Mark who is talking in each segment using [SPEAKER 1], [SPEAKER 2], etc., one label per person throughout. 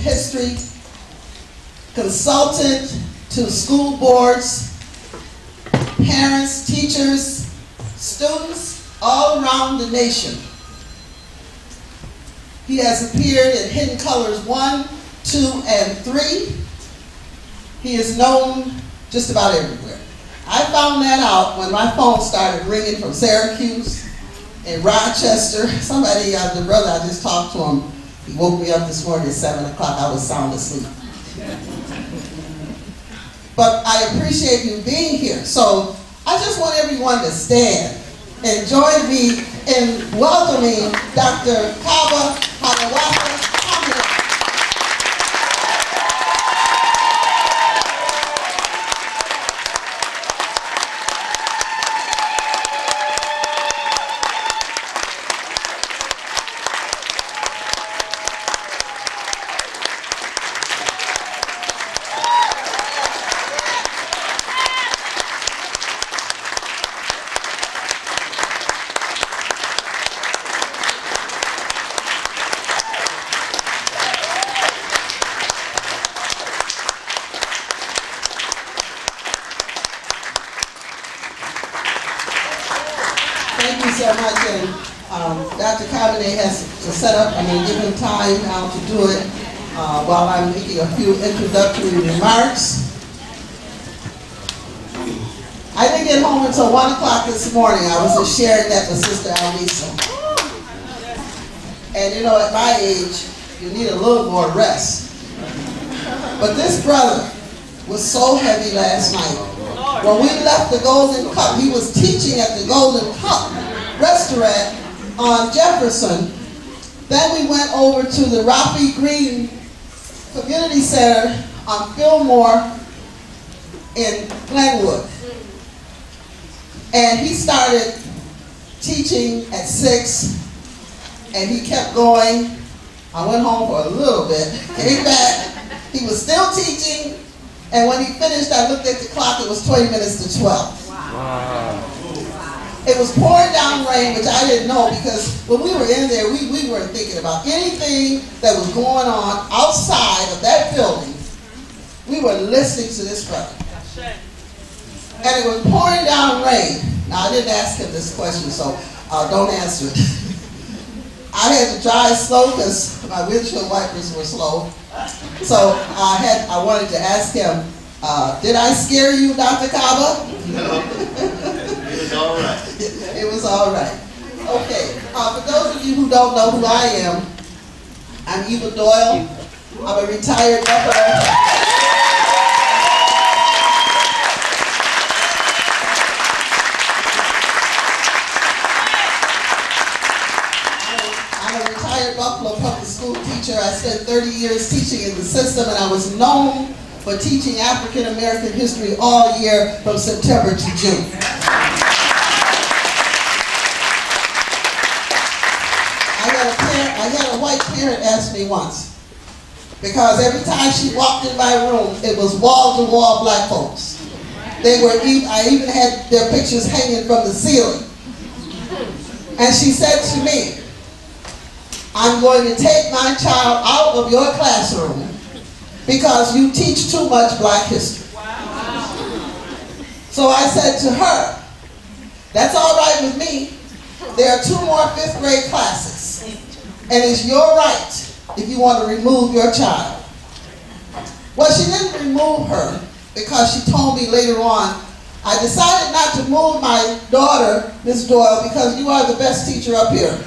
[SPEAKER 1] history, consultant to school boards, parents, teachers, students all around the nation. He has appeared in Hidden Colors 1, 2, and 3. He is known just about everywhere. I found that out when my phone started ringing from Syracuse and Rochester. Somebody, the brother I just talked to him, he woke me up this morning at 7 o'clock. I was sound asleep. But I appreciate you being here. So I just want everyone to stand and join me in welcoming Dr. Kaba, Hiawitha, Kamene. Thank you so much, and Dr. Kamene has to set up, give him time now to do it while I'm making a few introductory remarks. I didn't get home until 1 o'clock this morning. I was just sharing that with Sister Alisa. And at my age, you need a little more rest. But this brother was so heavy last night. When we left the Golden Cup, he was teaching at the Golden Cup restaurant on Jefferson. Then we went over to the Rafi Green Community Center on Fillmore in Glenwood. And he started teaching at 6, and he kept going. I went home for a little bit, came back. He was still teaching. And when he finished, I looked at the clock, it was 20 minutes to 12. Wow. It was pouring down rain, which I didn't know, because when we were in there, we weren't thinking about anything that was going on outside of that building. We were listening to this brother. And it was pouring down rain. Now, I didn't ask him this question, so don't answer it. I had to drive slow because my windshield wipers were slow. So I wanted to ask him, did I scare you, Dr. Kaba?
[SPEAKER 2] No, it was all right.
[SPEAKER 1] It was all right. Okay, for those of you who don't know who I am, I'm Eva Doyle. I'm a retired buffalo. Buffalo public school teacher. I spent 30 years teaching in the system, and I was known for teaching African American history all year from September to June. I had a white parent ask me once, because every time she walked in my room, it was wall-to-wall black folks. I even had their pictures hanging from the ceiling. And she said to me, I'm going to take my child out of your classroom because you teach too much black history. Wow. So I said to her, that's all right with me. There are 2 more 5th grade classes, and it's your right if you want to remove your child. Well, she didn't remove her because she told me later on, I decided not to move my daughter, Miss Doyle, because you are the best teacher up here.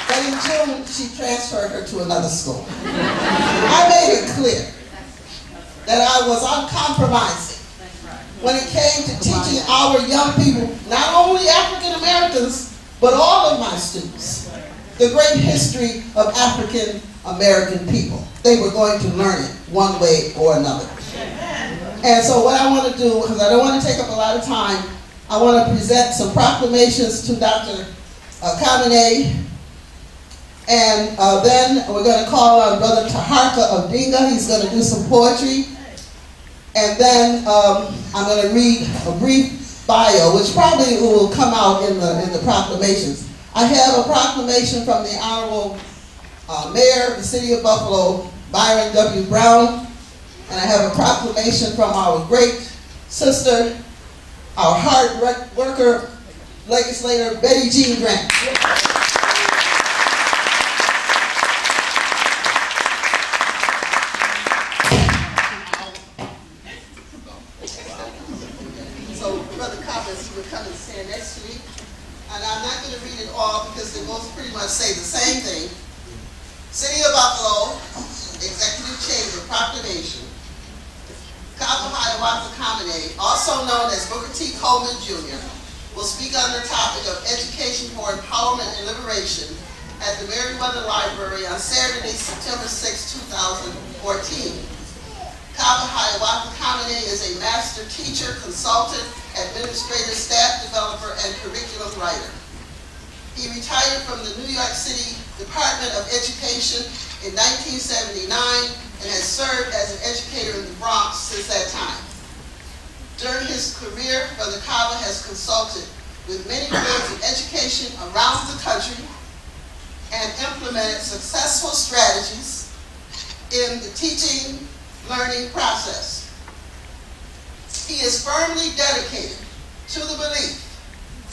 [SPEAKER 1] But in June, she transferred her to another school. I made it clear that I was uncompromising when it came to teaching our young people, not only African Americans, but all of my students, the great history of African American people. They were going to learn it one way or another. And so what I want to do, because I don't want to take up a lot of time, I want to present some proclamations to Dr. Kamene. And then we're going to call on Brother Taharka Odinga. He's going to do some poetry. And then I'm going to read a brief bio, which probably will come out in the proclamations. I have a proclamation from the Honorable Mayor of the City of Buffalo, Byron W. Brown, and I have a proclamation from our great sister, our hard worker, legislator, Betty Jean Grant. So Brother Kaba will come and stand next to me. And I'm not going to read it all because they both pretty much say the same thing. City of Buffalo, Executive Chamber Proclamation. Kaba Hiawatha Kamene, also known as Booker T. Coleman Jr., will speak on the topic of education for empowerment and liberation at the Merriweather Library on Saturday, September 6, 2014. Kaba Hiawatha Kamene is a master teacher, consultant, administrator, staff developer, and curriculum writer. He retired from the New York City Department of Education in 1979 and has served as an educator in the Bronx since that time. During his career, Brother Kaba has consulted with many fields of education around the country and implemented successful strategies in the teaching learning process. He is firmly dedicated to the belief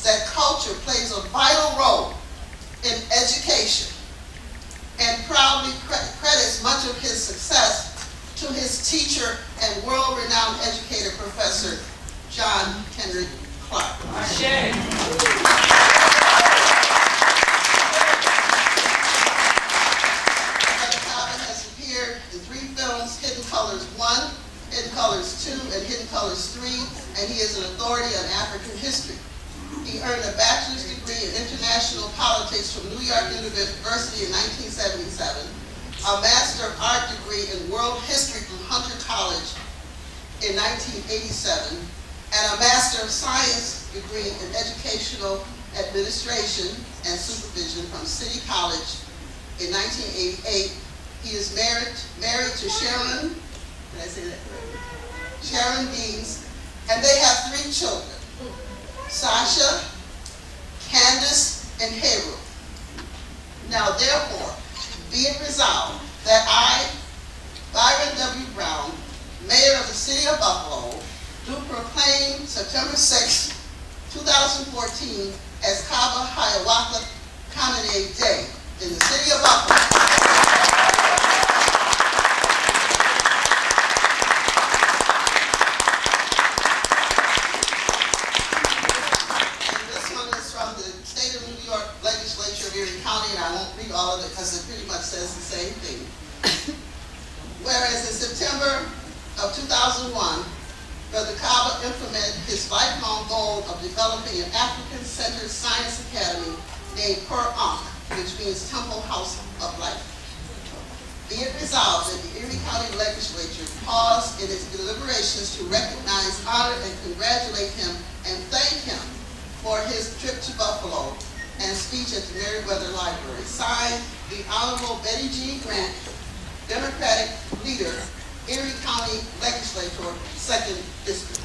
[SPEAKER 1] that culture plays a vital role in education and proudly credits much of his success to his teacher and world-renowned educator, Professor John Henry Clark. Has appeared in 3 films, Hidden Colors 1, Hidden Colors 2, and Hidden Colors 3, and he is an authority on African history. He earned a bachelor's degree in international politics from New York University in 1977, a Master of Art degree in world history from Hunter College in 1987, and a Master of Science degree in educational administration and supervision from City College in 1988. He is married to Sharon, did I say that correctly? Sharon Deans, and they have 3 children, Sasha, Candace, and Heru. Now therefore, be it resolved that I, Byron W. Brown, Mayor of the City of Buffalo, do proclaim September 6, 2014 as Kaba Hiawatha Kamene Day in the City of Buffalo. Says the same thing. Whereas in September of 2001, Brother Kaba implemented his lifelong goal of developing an African-centered science academy named Ankh, which means Temple House of Life. Be it resolved that the Erie County Legislature pause in its deliberations to recognize, honor, and congratulate him and thank him for his trip to Buffalo and speech at the Merriweather Library. Signed, the Honorable Betty Jean Grant, Democratic leader, Erie County Legislature, 2nd District.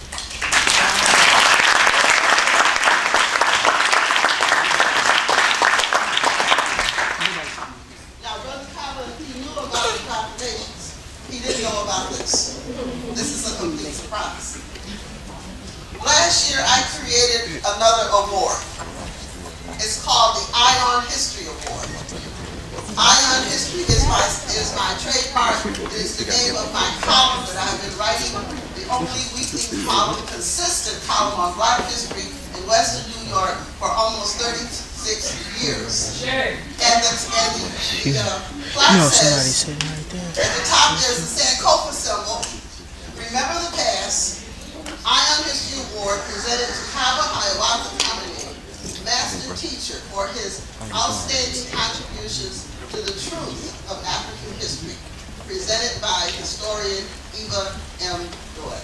[SPEAKER 1] Now, Brother Kaba, he knew about the proclamations. He didn't know about this. This is a complete surprise. Last year, I created another award. It's called the Ion History Award. Ion History is my trademark. It is the name of my column that I've been writing, the only weekly column, consistent column on Black history in Western New York for almost 36 years. And the plaque says, at the top there's the Sankofa symbol, remember the past. Ion History Award presented to Kaba Hiawatha Kamene, master teacher, for his outstanding contributions to the truth of African history, presented by historian F.A.M. Doyle.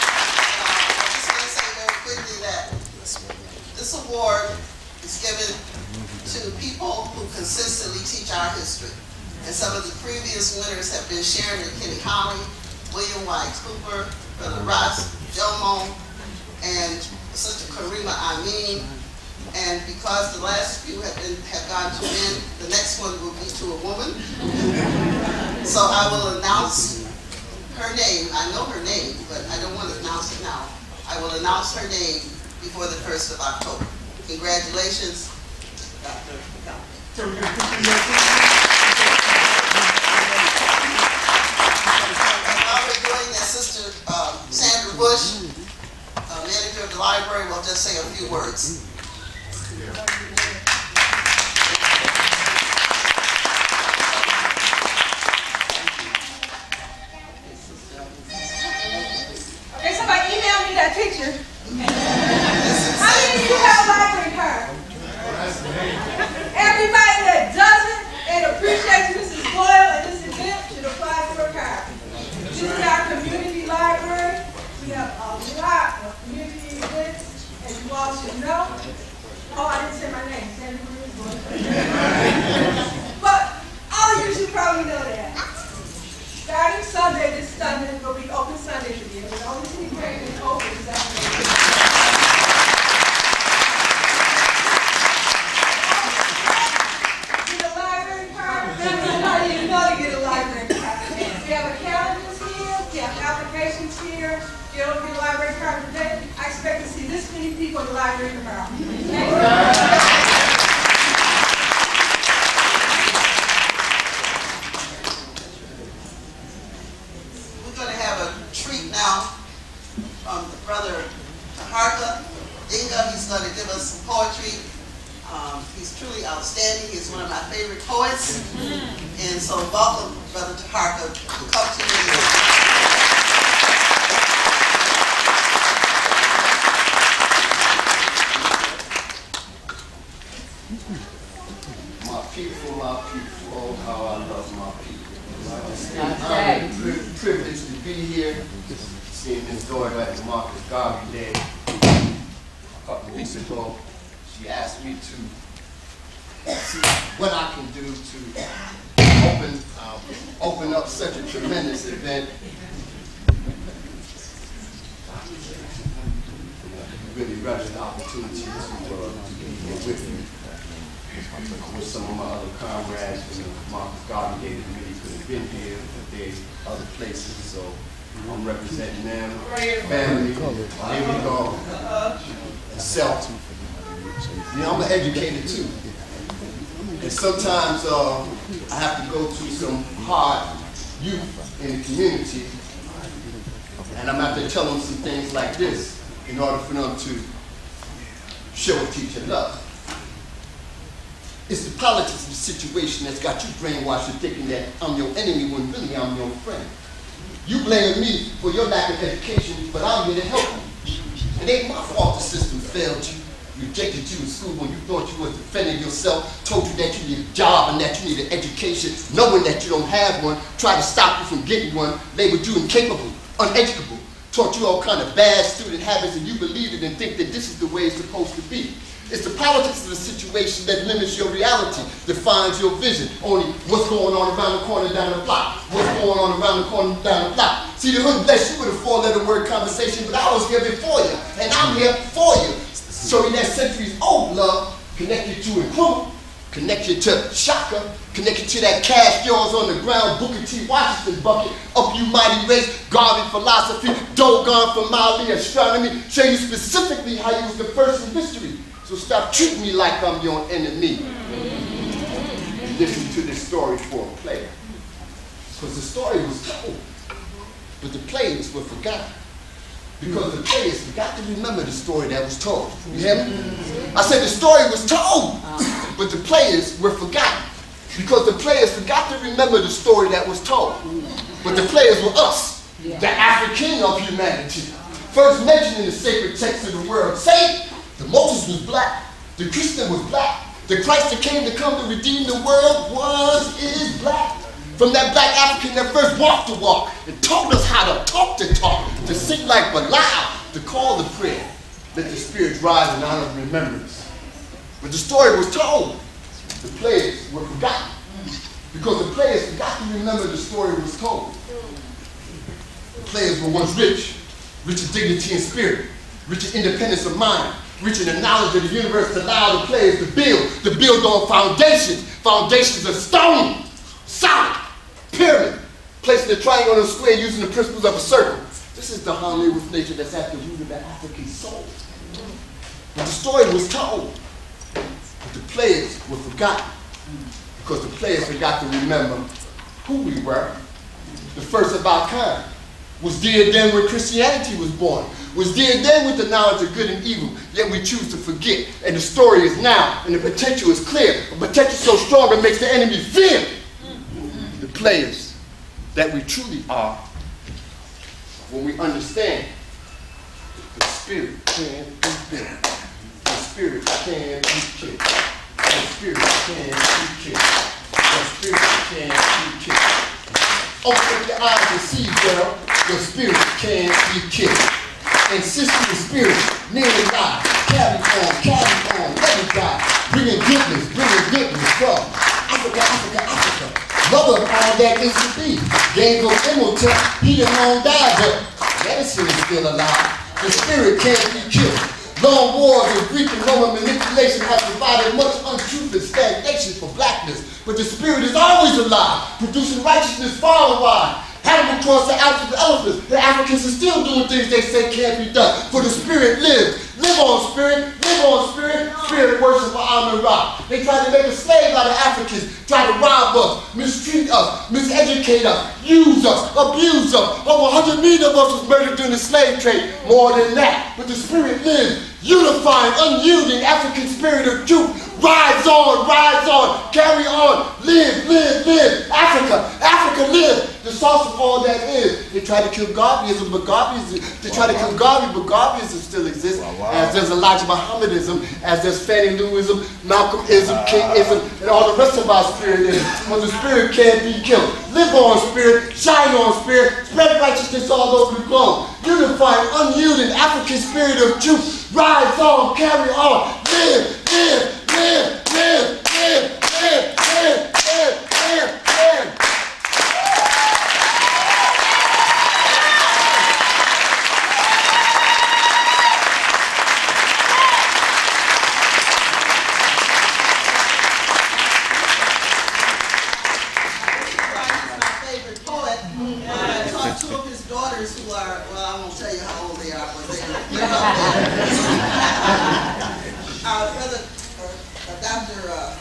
[SPEAKER 1] I just want to say very quickly that this award is given to people who consistently teach our history. And some of the previous winners have been Sharon and Kenny Holly, William Y. Cooper, Brother Ross, Jomo, and Sister Karima Amin. And because the last few have gone to men, the next one will be to a woman. So I will announce her name. I know her name, but I don't want to announce it now. I will announce her name before the 1st of October. Congratulations, Dr. Kaba. While we're doing that, Sister Sandra Bush, manager of the library, will just say a few words.
[SPEAKER 3] Okay, somebody email me that picture. How many of you have a library card? Everybody that doesn't and appreciates Mrs. Doyle and this event should apply for a card. This is our community library. We have a lot of community events, as you all should know. Oh, I didn't say my name. But all of you should probably know that. Starting Sunday, this Sunday will be open Sunday for you. The only thing is open Sunday. Get a library card. Everybody you know to get a library card. We have a calendars here. We have applications here. You don't get a library card today. I expect to see this many people in the library tomorrow.
[SPEAKER 1] We're going to have a treat now from the brother Taharka Dinga. He's going to give us some poetry. He's truly outstanding. He's one of my favorite poets. And so welcome, Brother Taharka, to come to me.
[SPEAKER 4] My people, oh how I love my people. I'm privileged to be here, seeing Ms. Doyle at the Marcus Garvey Day a couple of weeks ago. She asked me to see what I can do to open up such a tremendous event. Really relish the opportunity to be here with you. With some of my other comrades from the Marcus Garvey Day that really could have been here, but they're other places, so I'm representing them, family, here we go, self. You know, I'm an educator too, and sometimes I have to go to some hard youth in the community, and I'm out there telling them some things like this in order for them to show and teach and love. It's the politics of the situation that's got you brainwashed into thinking that I'm your enemy when really I'm your friend. You blame me for your lack of education, but I'm here to help you. It ain't my fault the system failed you, rejected you in school when you thought you were defending yourself, told you that you need a job and that you need an education, knowing that you don't have one, tried to stop you from getting one, labeled you incapable, uneducable, taught you all kind of bad student habits, and you believed it and think that this is the way it's supposed to be. It's the politics of the situation that limits your reality, defines your vision. Only what's going on around the corner down the block. What's going on around the corner down the block. See, the hood bless you with a four-letter word conversation, but I was here before you, and I'm here for you. Show you that centuries-old love, connected to Kome, connected to Shaka, connected to that cash yours on the ground, Booker T. Washington bucket, up you mighty race, Garvey philosophy, Dogon for Mali astronomy, show you specifically how you was the first in history. So stop treating me like I'm your enemy. Listen to this story for a player. Because the story was told, but the players were forgotten. Because the players forgot to remember the story that was told. You hear me? I said the story was told, but the players were forgotten. Because the players forgot to remember the story that was told. But the players were us, the Afrikan of humanity. First mentioned in the sacred text of the world. Say, the Moses was black, the Christian was black, the Christ that came to come to redeem the world is black. From that black African that first walked the walk and taught us how to talk, to sing like Belial, to call the prayer. Let the spirits rise in honor and remembrance. But the story was told. The players were forgotten. Because the players forgot to remember the story was told. Players were once rich, rich in dignity and spirit, rich in independence of mind, rich in the knowledge of the universe to allow the players to build on foundations of stone, solid, pyramid, placing the triangle on a square using the principles of a circle. This is the harmony with nature that's at the root of the African soul. But the story was told, but the players were forgotten, because the players forgot to remember who we were. The first of our kind was dear then when Christianity was born, was dear then with the knowledge of good and evil, yet we choose to forget. And the story is now, and the potential is clear. A potential so strong it makes the enemy fear. The players that we truly are, when we understand the spirit can be built. The spirit can be killed. The spirit can be killed. The spirit can be killed. Open your eyes and see, girl, your spirit can be killed. Insist in the spirit, nearly die. Carry on, let it die. Bringing goodness from Africa. Mother of all that is to be. Gave of immortal, he didn't long die, but medicine is still alive. The spirit can't be killed. Long wars of Greek and Roman manipulation have provided much untruth and stagnation for blackness. But the spirit is always alive, producing righteousness far and wide. Animal cross the elephants. The Africans are still doing things they say can't be done. For the spirit lives. Live on spirit, live on spirit. Spirit worship for Amun Ra. They tried to make a slave out of Africans, try to rob us, mistreat us, miseducate us, use us, abuse us. Over 100 million of us was murdered during the slave trade. More than that. But the spirit lives, unifying, unyielding African spirit of truth. Rise on, carry on, live. Africa live. The source of all that is. They try to kill Garveyism, but Garveyism still exists. As there's Elijah Muhammadism, as there's Fannie Lewism, Malcolmism, Kingism, and all the rest of our spiritism. When the spirit can't be killed. Live on spirit, shine on spirit, spread righteousness all over the globe. Unifying, unyielding African spirit of truth. Rise on, carry on, live.
[SPEAKER 1] Dr.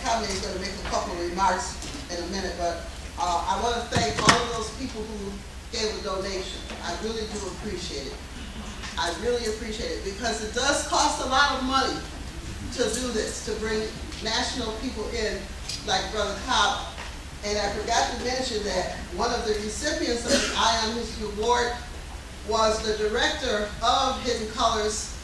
[SPEAKER 1] Kamene is going to make a couple of remarks in a minute, but I want to thank all of those people who gave a donation. I really do appreciate it. I really appreciate it because it does cost a lot of money to do this, to bring national people in like Brother Kaba. And I forgot to mention that one of the recipients of the Ion History Award was the director of Hidden Colors,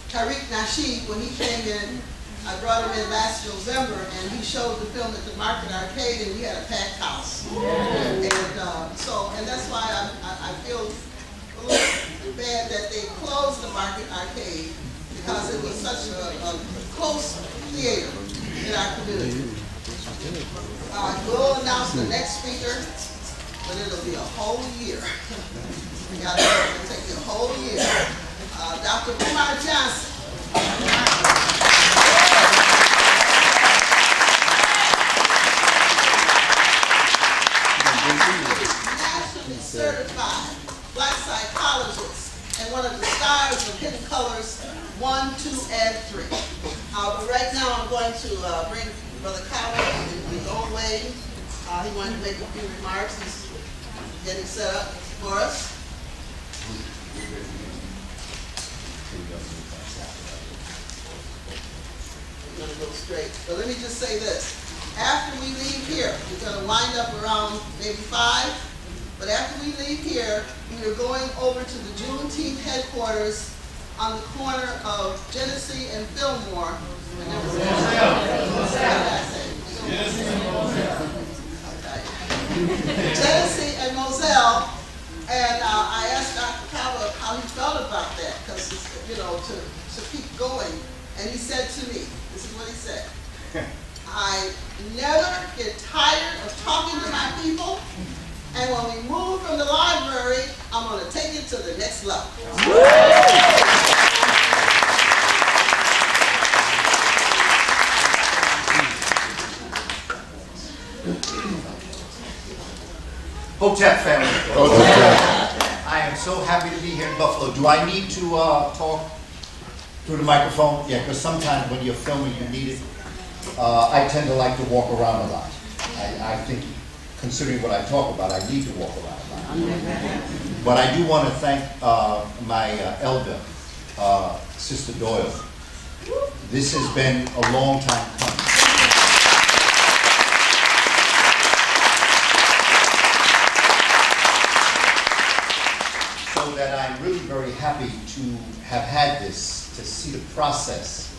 [SPEAKER 1] Tariq Nasheed. When he came in, I brought him in last November, and he showed the film at the Market Arcade, and we had a packed house. And that's why I feel a little bad that they closed the Market Arcade because it was such a close theater in our community. We'll announce the next speaker, but it'll be a whole year. It'll take you a whole year. Dr. Umar Johnson. Nationally certified black psychologist and one of the stars of Hidden Colors 1, 2, and 3. But right now I'm going to bring Brother Kaba in his own way. He wanted to make a few remarks. He's getting set up for us. I'm going to go straight. But let me just say this. After we leave here, we're going to wind up around maybe 5. But after we leave here, we are going over to the Juneteenth headquarters on the corner of Genesee and Fillmore. Genesee and Moselle, and I asked Dr. Kaba how he felt about that, because to keep going, and he said to me, this is what he said: I never get tired of talking to my people, and when we move from the library, I'm going to take it to the next level.
[SPEAKER 5] Hotep family. Hotep. I am so happy to be here in Buffalo. Do I need to talk through the microphone? Yeah, because sometimes when you're filming, you need it. I tend to like to walk around a lot. I think, considering what I talk about, I need to walk around a lot. But I do want to thank my elder, Sister Doyle. This has been a long time coming. So that I'm really very happy to have had this, to see the process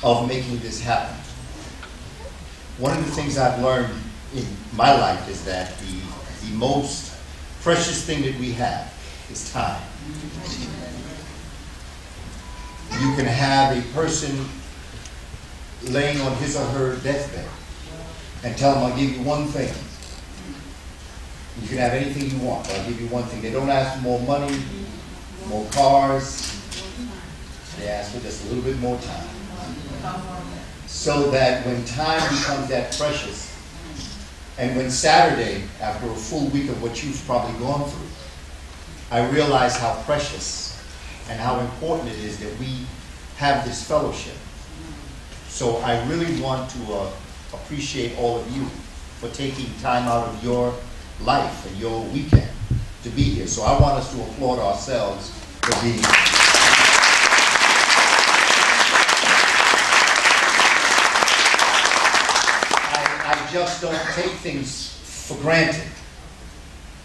[SPEAKER 5] of making this happen. One of the things I've learned in my life is that the most precious thing that we have is time. You can have a person laying on his or her deathbed and tell them, I'll give you one thing. You can have anything you want, but I'll give you one thing. They don't ask for more money, more cars. They ask for just a little bit more time. So that when time becomes that precious, and when Saturday, after a full week of what you've probably gone through, I realize how precious and how important it is that we have this fellowship. So I really want to appreciate all of you for taking time out of your life and your weekend to be here. So I want us to applaud ourselves for being here. I just don't take things for granted.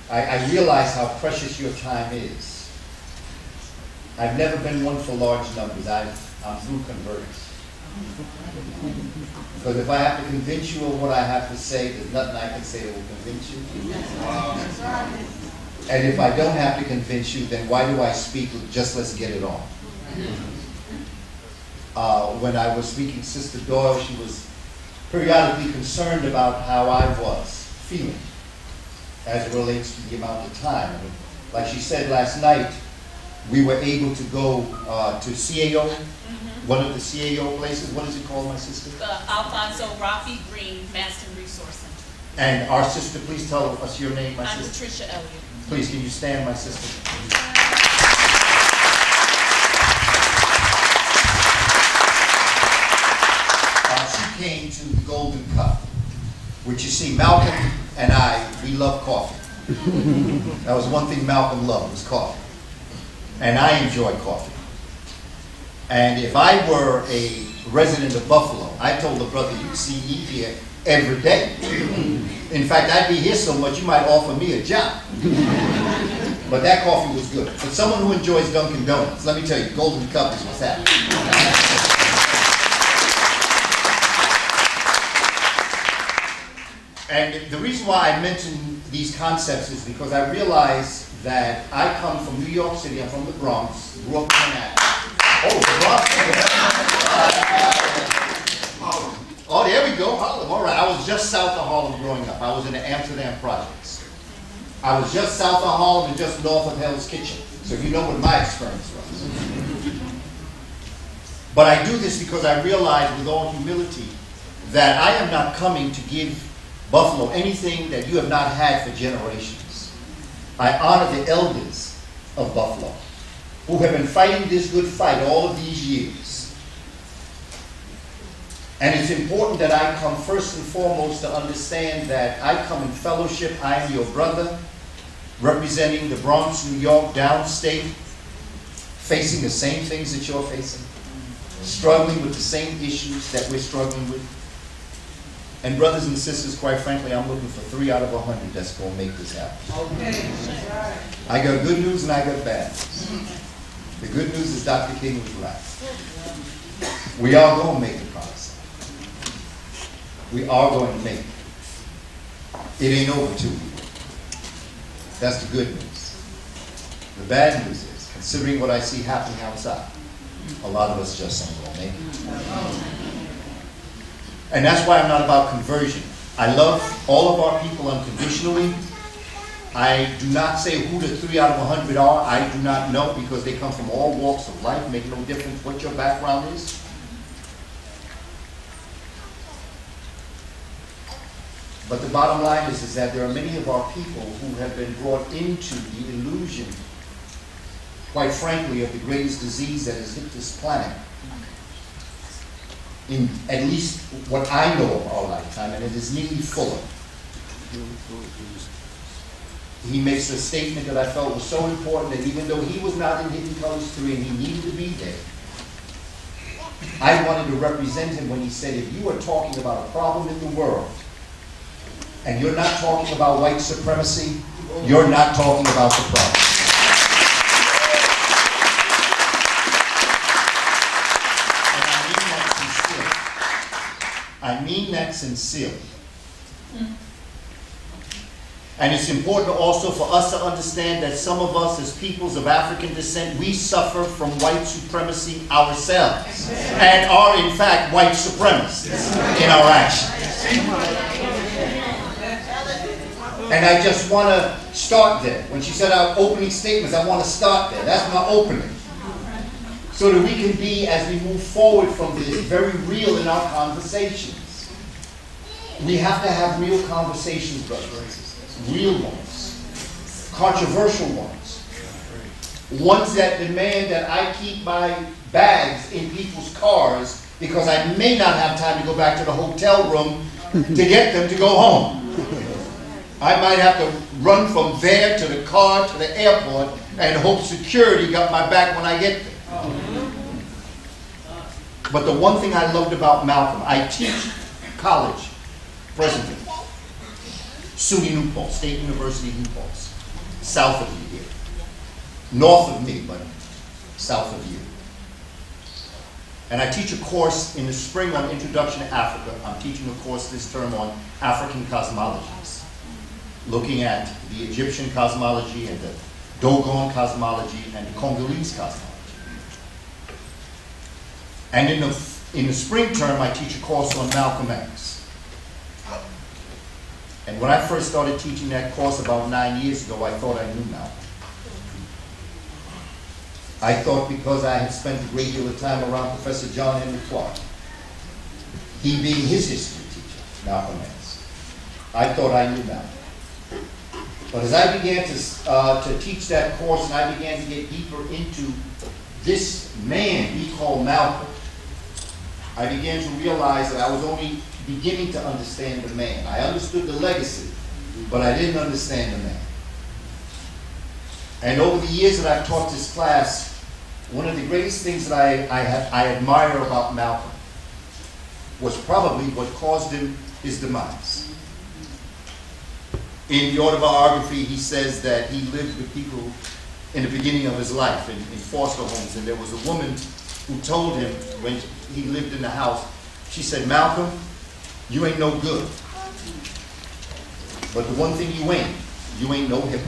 [SPEAKER 5] I realize how precious your time is. I've never been one for large numbers. I'm through converters. Because if I have to convince you of what I have to say, there's nothing I can say that will convince you. And if I don't have to convince you, then why do I speak? Just let's get it on. When I was speaking to Sister Doyle, she was periodically concerned about how I was feeling as it relates to the amount of time. And like she said last night, we were able to go to CAO, one of the CAO places. What is it called, my sister?
[SPEAKER 6] The Alfonso Rafi Green Master Resource Center.
[SPEAKER 5] And our sister, please tell us your name, my
[SPEAKER 6] I'm
[SPEAKER 5] sister.
[SPEAKER 6] Patricia Elliott.
[SPEAKER 5] Please, can you stand, my sister? She came to the Golden Cup, which you see, Malcolm and I, we love coffee. That was one thing Malcolm loved, was coffee. And I enjoy coffee. And if I were a resident of Buffalo, I told the brother, you'd see me here every day. In fact, I'd be here so much, you might offer me a job. But that coffee was good. For someone who enjoys Dunkin' Donuts, let me tell you, Golden Cup is what's happening. And the reason why I mention these concepts is because I realize that I come from New York City. I'm from the Bronx, grew up in Manhattan. Oh, the Bronx. Oh, there we go, Harlem. All right, I was just south of Harlem growing up. I was in the Amsterdam projects. I was just south of Harlem and just north of Hell's Kitchen. So you know what my experience was. But I do this because I realize with all humility that I am not coming to give Buffalo anything that you have not had for generations. I honor the elders of Buffalo who have been fighting this good fight all of these years. And it's important that I come first and foremost to understand that I come in fellowship. I am your brother, representing the Bronx, New York, downstate, facing the same things that you're facing, struggling with the same issues that we're struggling with. And brothers and sisters, quite frankly, I'm looking for 3 out of 100 that's going to make this happen.
[SPEAKER 1] Okay.
[SPEAKER 5] I got good news and I got bad news. The good news is Dr. King was right. We are going to make the promise. We are going to make it. It ain't over till we do. That's the good news. The bad news is, considering what I see happening outside, a lot of us just ain't going to make it. And that's why I'm not about conversion. I love all of our people unconditionally, I do not say who the 3 out of 100 are. I do not know, because they come from all walks of life. Make no difference what your background is. But the bottom line is that there are many of our people who have been brought into the illusion, quite frankly, of the greatest disease that has hit this planet, in at least what I know of our lifetime, and it is Neely Fuller. He makes a statement that I felt was so important, that even though he was not in Hidden Colors 3 and he needed to be there, I wanted to represent him when he said, if you are talking about a problem in the world, and you're not talking about white supremacy, you're not talking about the problem. I mean that sincerely. And it's important also for us to understand that some of us as peoples of African descent, we suffer from white supremacy ourselves and are in fact white supremacists in our actions. And I just want to start there. When she said our opening statements, I want to start there. That's my opening. So that we can be, as we move forward from this, very real in our conversations. We have to have real conversations, brothers. Real ones. Controversial ones. Ones that demand that I keep my bags in people's cars because I may not have time to go back to the hotel room to get them to go home. I might have to run from there to the car to the airport and hope security got my back when I get there. But the one thing I loved about Malcolm, I teach college presently. SUNY New Paltz, State University New Paltz, south of you here. North of me, but south of you. And I teach a course in the spring on Introduction to Africa. I'm teaching a course this term on African cosmologies, looking at the Egyptian cosmology and the Dogon cosmology and the Congolese cosmology. And in the spring term, I teach a course on Malcolm X. And when I first started teaching that course about 9 years ago, I thought I knew Malcolm. I thought because I had spent a great deal of time around Professor John Henry Clark, he being his history teacher, Malcolm X, I thought I knew Malcolm. But as I began to teach that course and I began to get deeper into this man we call Malcolm, I began to realize that I was only beginning to understand the man. I understood the legacy, but I didn't understand the man. And over the years that I've taught this class, one of the greatest things that I admire about Malcolm was probably what caused him his demise. In the autobiography, he says that he lived with people in the beginning of his life in foster homes, and there was a woman who told him when he lived in the house, she said, Malcolm, you ain't no good. But the one thing you ain't no hypocrite.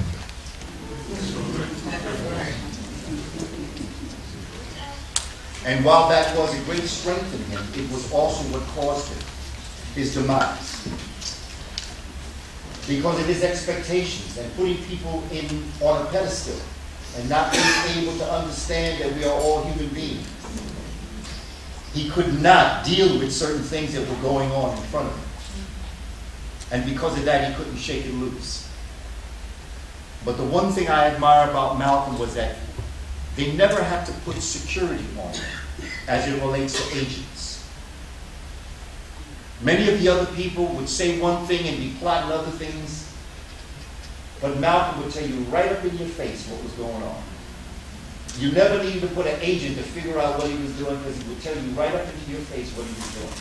[SPEAKER 5] And while that was a great strength in him, it was also what caused him his demise. Because of his expectations and putting people on a pedestal and not being able to understand that we are all human beings. He could not deal with certain things that were going on in front of him. And because of that, he couldn't shake it loose. But the one thing I admire about Malcolm was that they never had to put security on him as it relates to agents. Many of the other people would say one thing and be plotting other things. But Malcolm would tell you right up in your face what was going on. You never needed to put an agent to figure out what he was doing because he would tell you right up into your face what he was doing.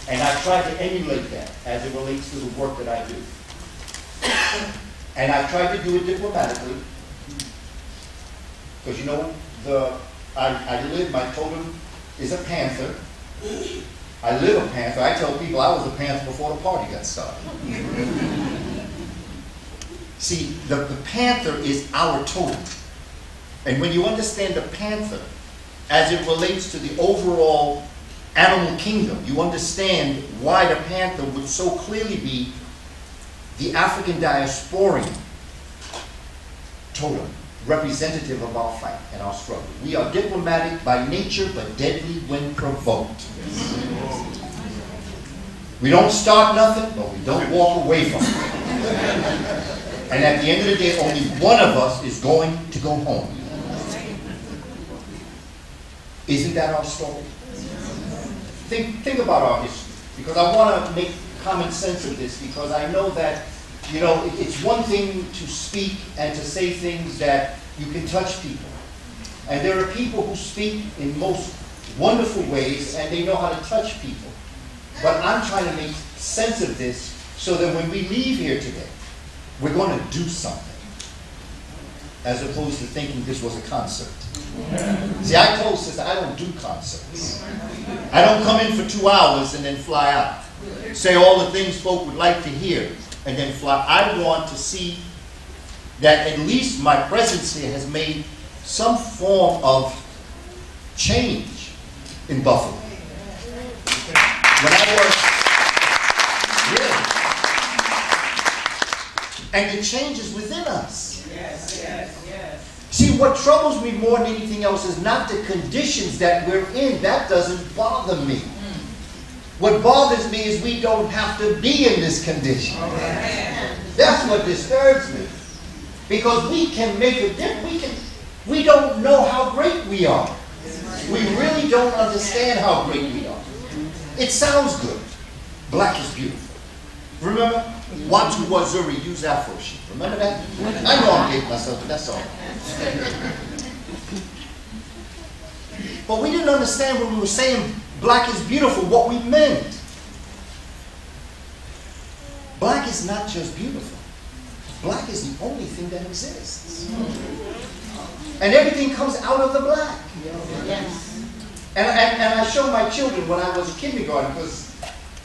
[SPEAKER 5] And I tried to emulate that as it relates to the work that I do. And I tried to do it diplomatically. Because you know, I live, my totem is a panther. I live a panther. I tell people I was a panther before the party got started. See, the panther is our totem. And when you understand the panther as it relates to the overall animal kingdom, you understand why the panther would so clearly be the African diasporian totem, representative of our fight and our struggle. We are diplomatic by nature, but deadly when provoked. We don't start nothing, but we don't walk away from it. And at the end of the day, only one of us is going to go home. Isn't that our story? Think about our history, because I want to make common sense of this, because I know that, you know, it's one thing to speak and to say things that you can touch people. And there are people who speak in most wonderful ways and they know how to touch people. But I'm trying to make sense of this so that when we leave here today, we're going to do something, as opposed to thinking this was a concert. See, I told Sister, I don't do concerts. I don't come in for 2 hours and then fly out. Say all the things folk would like to hear and then fly. I want to see that at least my presence here has made some form of change in Buffalo. When I was, and the change is within us.
[SPEAKER 3] Yes, yes, yes.
[SPEAKER 5] See, what troubles me more than anything else is not the conditions that we're in. That doesn't bother me. What bothers me is we don't have to be in this condition. That's what disturbs me. Because we can make a difference. We don't know how great we are. We really don't understand how great we are. It sounds good. Black is beautiful. Remember? Watu Wazuri use Afro sheet. Remember that? I know I'm dating myself, but that's all. But we didn't understand when we were saying black is beautiful, what we meant. Black is not just beautiful. Black is the only thing that exists. And everything comes out of the black. And I show my children when I was a kindergarten, because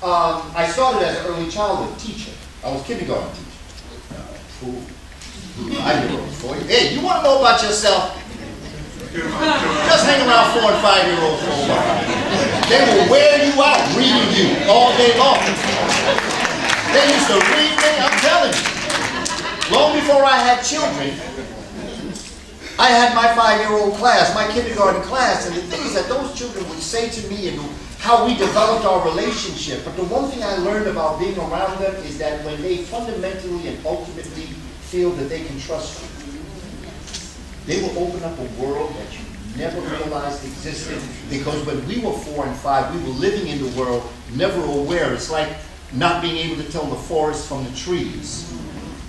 [SPEAKER 5] I started as an early childhood teacher. I was a kindergarten teacher. 5-year-olds for you. Hey, you want to know about yourself? Just hang around 4- and 5-year-olds for a while. They will wear you out reading you all day long. They used to read me, I'm telling you. Long before I had children, I had my 5-year-old class, my kindergarten class, and the things that those children would say to me and how we developed our relationship. But the one thing I learned about being around them is that when they fundamentally and ultimately feel that they can trust you, they will open up a world that you never realized existed. Because when we were 4 and 5, we were living in the world, never aware. It's like not being able to tell the forest from the trees.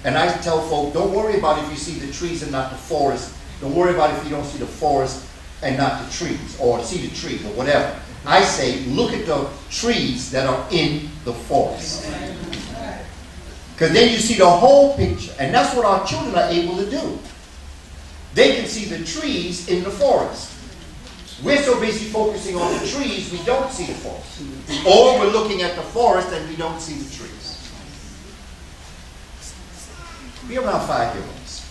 [SPEAKER 5] And I tell folk, don't worry about if you see the trees and not the forest. Don't worry about if you don't see the forest and not the trees, or see the trees, or whatever. I say, look at the trees that are in the forest. Because then you see the whole picture. And that's what our children are able to do. They can see the trees in the forest. We're so busy focusing on the trees, we don't see the forest. Or we're looking at the forest and we don't see the trees. Be around 5-year-olds.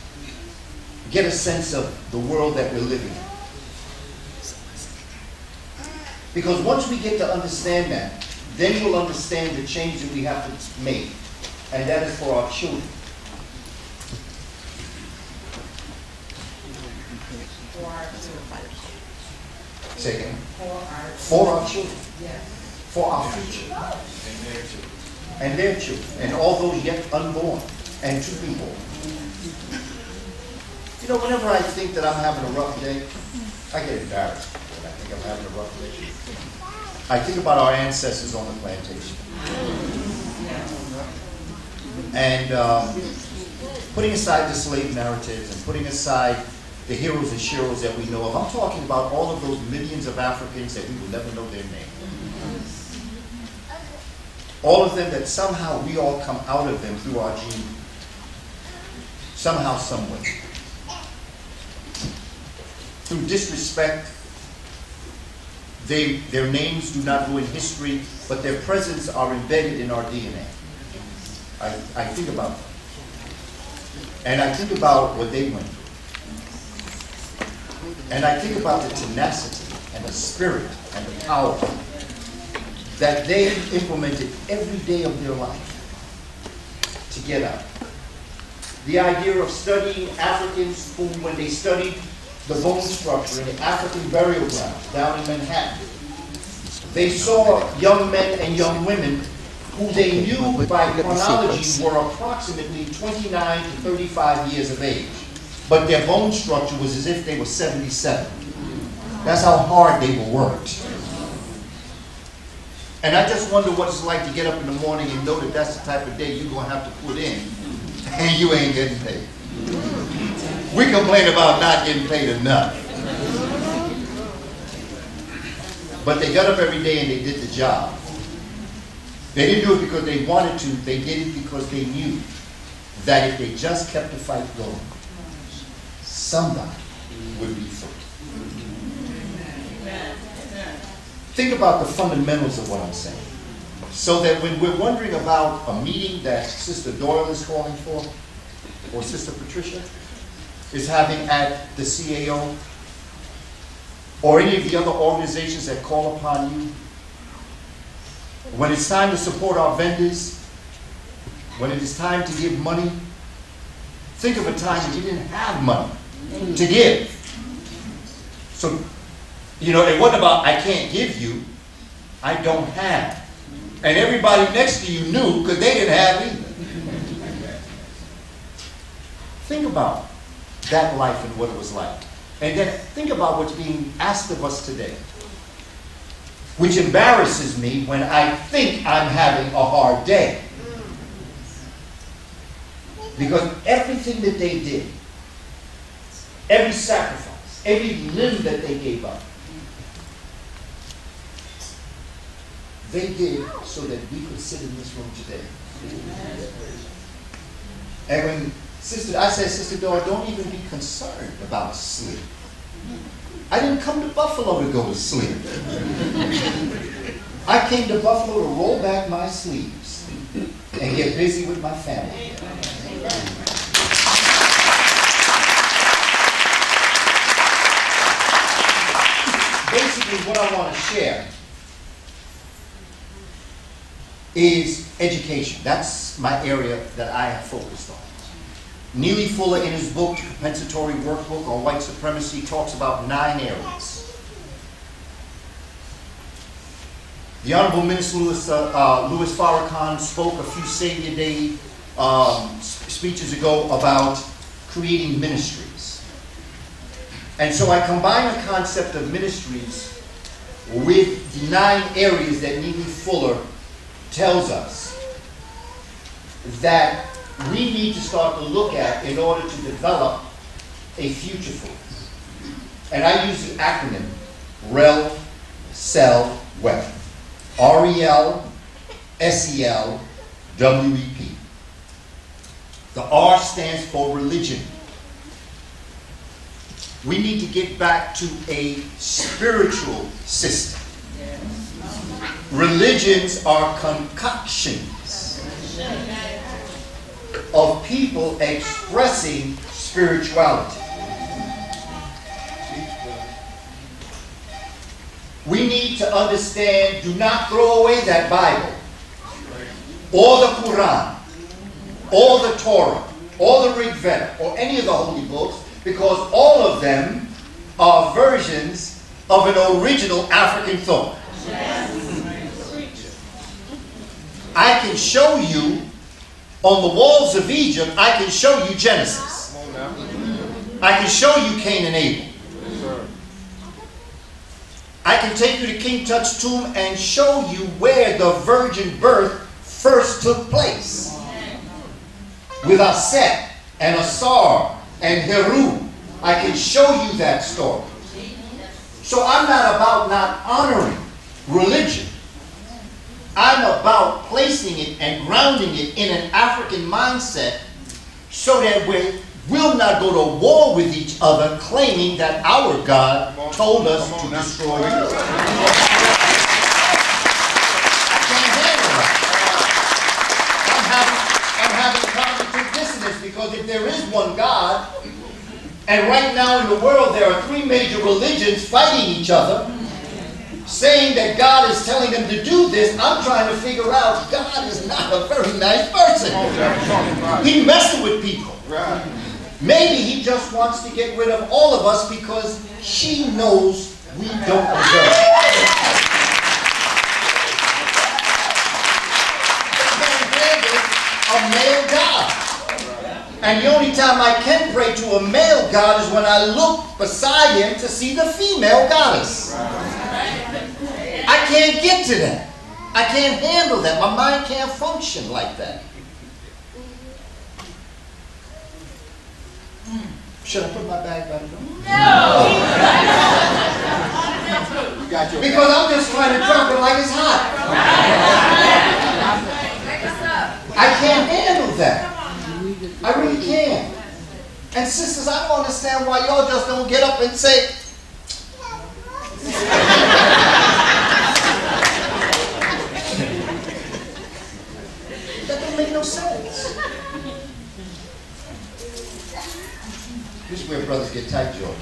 [SPEAKER 5] Get a sense of the world that we're living in. Because once we get to understand that, then we'll understand the change that we have to make. And that is for our children. Say again. For our children. For our future. And their children. And all those yet unborn and to be born. You know, whenever I think that I'm having a rough day, I get embarrassed when I think I'm having a rough day. I think about our ancestors on the plantation. And putting aside the slave narratives and putting aside the heroes and sheroes that we know of, I'm talking about all of those millions of Africans that we will never know their name. All of them that somehow we all come out of them through our gene. Somehow, someway. Through disrespect, their names do not go in history, but their presence are embedded in our DNA. I think about them. And I think about what they went through. And I think about the tenacity and the spirit and the power that they implemented every day of their life to get out. the idea of studying Africans who, when they studied the bone structure in the African burial grounds down in Manhattan, they saw young men and young women who they knew by chronology were approximately 29 to 35 years of age. But their bone structure was as if they were 77. That's how hard they were worked. And I just wonder what it's like to get up in the morning and know that that's the type of day you're going to have to put in, and you ain't getting paid. We complain about not getting paid enough. But they got up every day and they did the job. They didn't do it because they wanted to. They did it because they knew that if they just kept the fight going, somebody would be free. Think about the fundamentals of what I'm saying. So that when we're wondering about a meeting that Sister Doyle is calling for, or Sister Patricia is having at the CAO, or any of the other organizations that call upon you, when it's time to support our vendors, when it is time to give money, think of a time when you didn't have money to give. So, you know, it wasn't about, I can't give you, I don't have. And everybody next to you knew because they didn't have either. Think about that life and what it was like. And then think about what's being asked of us today, which embarrasses me when I think I'm having a hard day. Because everything that they did, every sacrifice, every limb that they gave up, they did so that we could sit in this room today. And when I said, Sister Doyle, don't even be concerned about sleep. I didn't come to Buffalo to go to sleep. I came to Buffalo to roll back my sleeves and get busy with my family. Basically, what I want to share is education. That's my area that I have focused on. Neely Fuller, in his book, Compensatory Workbook on White Supremacy, talks about 9 areas. The Honorable Minister Louis Farrakhan spoke a few Savior Day speeches ago about creating ministries. And so I combine the concept of ministries with the 9 areas that Neely Fuller tells us that we need to start to look at in order to develop a future for us. And I use the acronym REL, SEL, WEP. R-E-L, S-E-L, W-E-P. The R stands for religion. We need to get back to a spiritual system. Religions are concoctions of people expressing spirituality. We need to understand, do not throw away that Bible, or the Quran, or the Torah, or the Rig Veda, or any of the holy books, because all of them are versions of an original African thought. I can show you on the walls of Egypt, I can show you Genesis. I can show you Cain and Abel. I can take you to King Tut's tomb and show you where the virgin birth first took place. With Aset and Asar and Heru. I can show you that story. So I'm not about not honoring religion. I'm about placing it and grounding it in an African mindset so that we will not go to war with each other claiming that our God told us to destroy you. I can't handle that. I'm having cognitive dissonance because if there is one God, and right now in the world there are 3 major religions fighting each other, saying that God is telling them to do this, I'm trying to figure out God is not a very nice person. He's messing with people. Maybe he just wants to get rid of all of us because she knows we don't deserve it. A male God. And the only time I can pray to a male God is when I look beside him to see the female goddess. I can't get to that. I can't handle that. My mind can't function like that. Should I put my bag back on? No! Because I'm just trying to drop it like it's hot. I can't handle that. I really can't. And sisters, I don't understand why y'all just don't get up and say, that don't make no sense. This is where brothers get tight, George.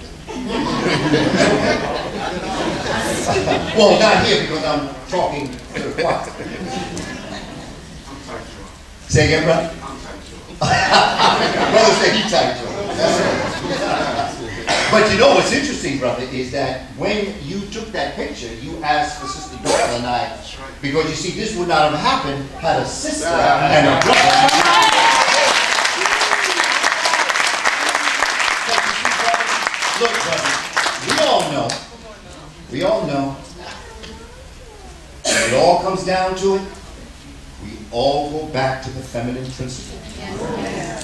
[SPEAKER 5] Well, not here because I'm talking to the choir. Say again, brother? Brother said he tight, George. But you know what's interesting, brother, is that when you took that picture, you asked for Sister Doyle and I, because you see, this would not have happened had a sister and a brother. Look, brother, we all know, when it all comes down to it, we all go back to the feminine principle.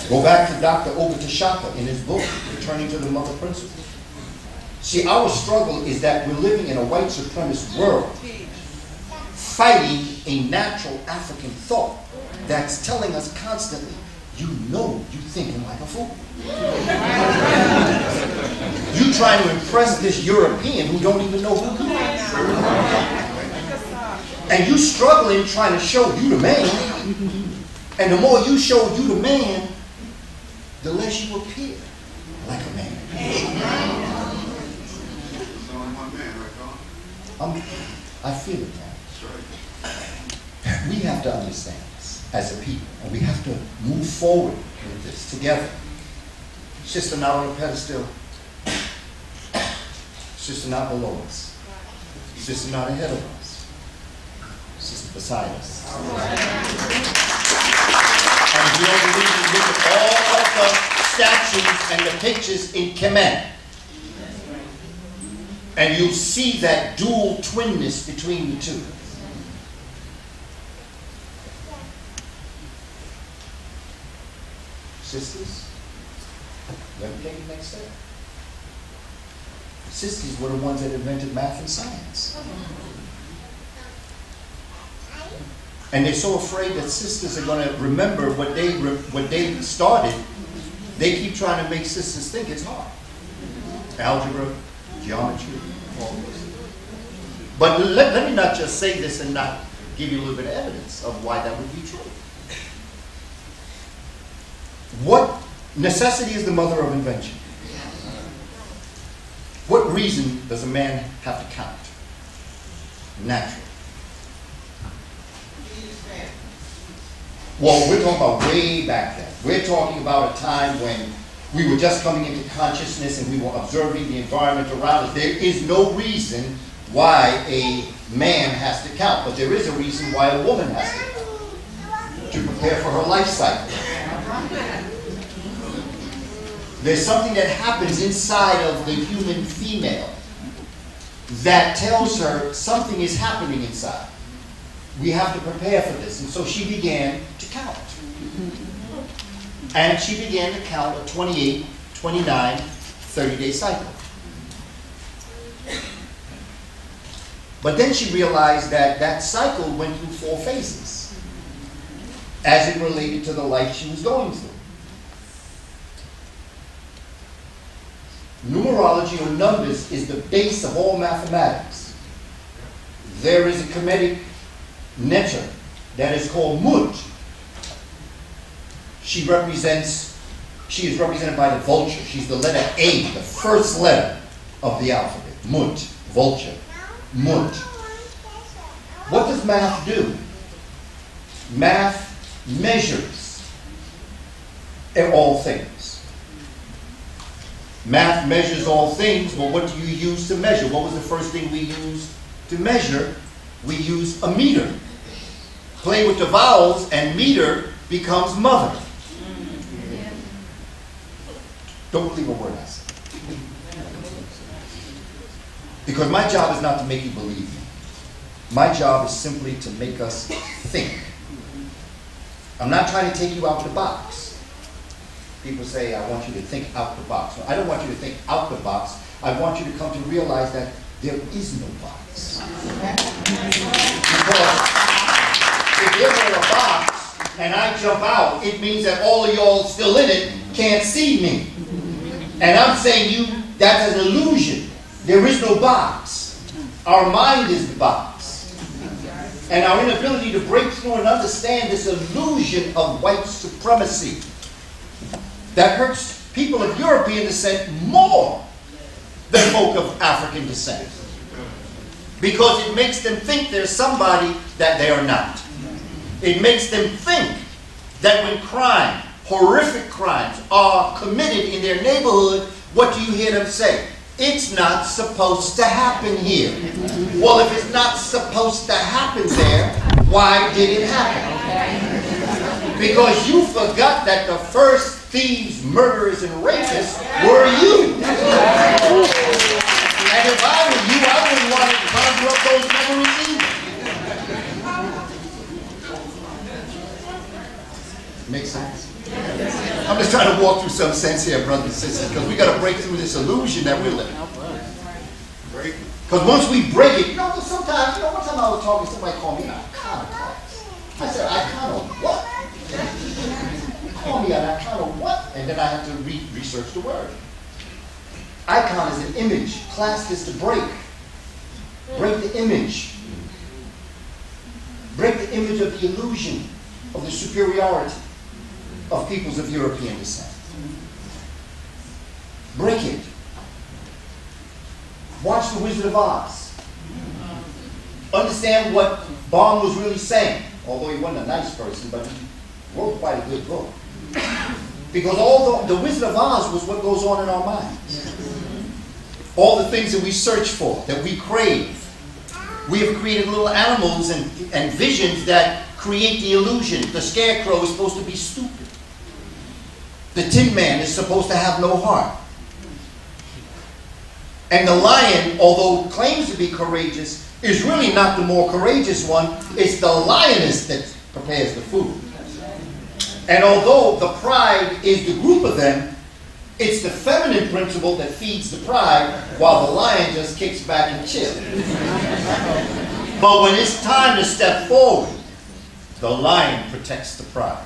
[SPEAKER 5] Go back to Dr. Obitashaka in his book, Returning to the Mother Principle. See, our struggle is that we're living in a white supremacist world, fighting a natural African thought that's telling us constantly, you know you're thinking like a fool. You trying to impress this European who don't even know who you are. And you struggling trying to show you the man. And the more you show you the man, the less you appear like a man. I feel it, man. We have to understand this as a people, and we have to move forward with this together. Sister not on a pedestal. Sister not below us. Sister not ahead of us. Sister beside us. And if you don't believe me, look at all of the statues and the pictures in Kamene. And you'll see that dual twinness between the two. Sisters, let me take the next step. Sisters were the ones that invented math and science. And they're so afraid that sisters are going to remember what they started. They keep trying to make sisters think it's hard. Algebra, geometry, all this. But let me not just say this and not give you a little bit of evidence of why that would be true. What necessity is the mother of invention? What reason does a man have to count? Natural. Well, we're talking about way back then. We're talking about a time when we were just coming into consciousness and we were observing the environment around us. There is no reason why a man has to count, but there is a reason why a woman has to count. To prepare for her life cycle. There's something that happens inside of the human female that tells her something is happening inside. We have to prepare for this. And so she began to count. And she began to count a 28, 29, 30-day cycle. But then she realized that that cycle went through 4 phases as it related to the life she was going through. Numerology or numbers is the base of all mathematics. There is a Kemetic letter that is called Mut. She is represented by the vulture. She's the letter A, the first letter of the alphabet. Mut, vulture. Mut. What does math do? Math measures all things. Math measures all things, but what do you use to measure? What was the first thing we used to measure? We used a meter. Play with the vowels and meter becomes mother. Don't believe a word I say. Because my job is not to make you believe me. My job is simply to make us think. I'm not trying to take you out the box. People say, I want you to think out the box. No, I don't want you to think out the box. I want you to come to realize that there is no box. Because if there were a box and I jump out, it means that all of y'all still in it can't see me. And I'm saying you, that's an illusion. There is no box. Our mind is the box. And our inability to break through and understand this illusion of white supremacy that hurts people of European descent more than folk of African descent. Because it makes them think they're somebody that they are not. It makes them think that when crime, horrific crimes, are committed in their neighborhood, what do you hear them say? It's not supposed to happen here. Well, if it's not supposed to happen there, why did it happen? Because you forgot that the first thieves, murderers, and rapists were you. And if I were you, I wouldn't want to conjure up those memories either. Make sense? I'm just trying to walk through some sense here, brothers and sisters, because we got to break through this illusion that we're living. Because once we break it, sometimes, one time I was talking, somebody called me an iconoclast. I said, icon of what? Call me an icon of what? And then I have to research the word. Icon is an image. Class is to break. Break the image. Break the image of the illusion of the superiority of peoples of European descent. Break it. Watch The Wizard of Oz. Understand what Baum was really saying, although he wasn't a nice person, but he wrote quite a good book. Because all The Wizard of Oz was what goes on in our minds. All the things that we search for, that we crave. We have created little animals and visions that create the illusion. The scarecrow is supposed to be stupid. The Tin Man is supposed to have no heart. And the lion, although it claims to be courageous, is really not the more courageous one. It's the lioness that prepares the food. And although the pride is the group of them, it's the feminine principle that feeds the pride, while the lion just kicks back and chills. But when it's time to step forward, the lion protects the pride.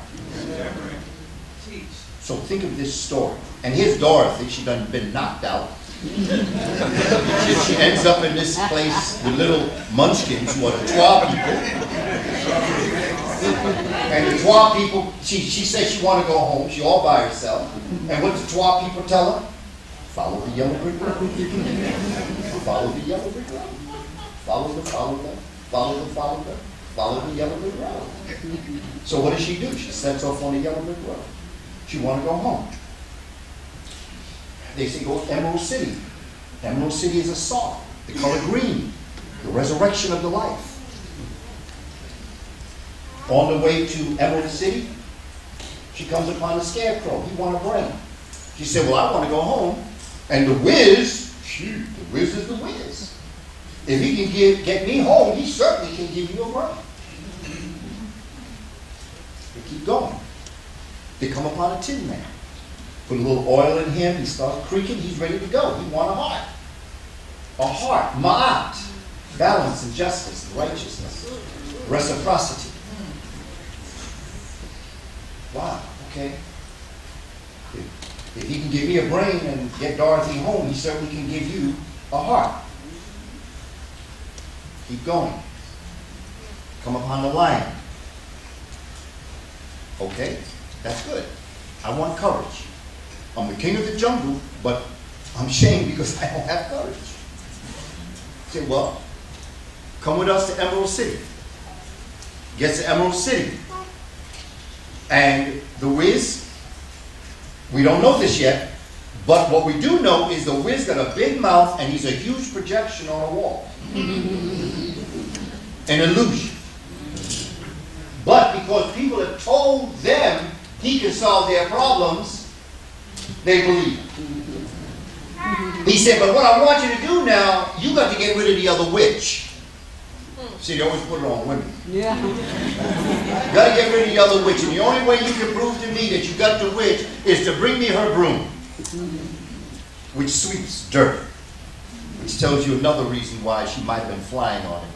[SPEAKER 5] So think of this story. And here's Dorothy. She's done been knocked out. She ends up in this place with little munchkins, who are the Twa people. And the Twa people, she says she want to go home. She all by herself. And what the Twa people tell her? Follow the yellow brick road. Follow the yellow brick road. Follow the yellow brick road. So what does she do? She sets off on the yellow brick road. She want to go home. They say go to Emerald City. Emerald City is a song. The color green. The resurrection of the life. On the way to Emerald City, she comes upon a scarecrow. He want a brain. She said, well, I want to go home. And the whiz, the whiz is the whiz. If he can get me home, he certainly can give you a brain. They keep going. They come upon a Tin Man. Put a little oil in him. He starts creaking. He's ready to go. He wants a heart. A heart. Ma'at. Balance and justice, righteousness, reciprocity. Wow, okay. If he can give me a brain and get Dorothy home, he certainly can give you a heart. Keep going. Come upon the lion. Okay, that's good. I want courage. I'm the king of the jungle, but I'm ashamed because I don't have courage. Say, well, come with us to Emerald City. Gets to Emerald City. And the Wiz, we don't know this yet, but what we do know is the Wiz got a big mouth and he's a huge projection on a wall. An illusion. But because people have told them he can solve their problems, they believe. He said, but what I want you to do now, you got to get rid of the other witch. See, they always put it on women.
[SPEAKER 7] Yeah.
[SPEAKER 5] You got to get rid of the other witch. And the only way you can prove to me that you got the witch is to bring me her broom, which sweeps dirt. Which tells you another reason why she might have been flying on it.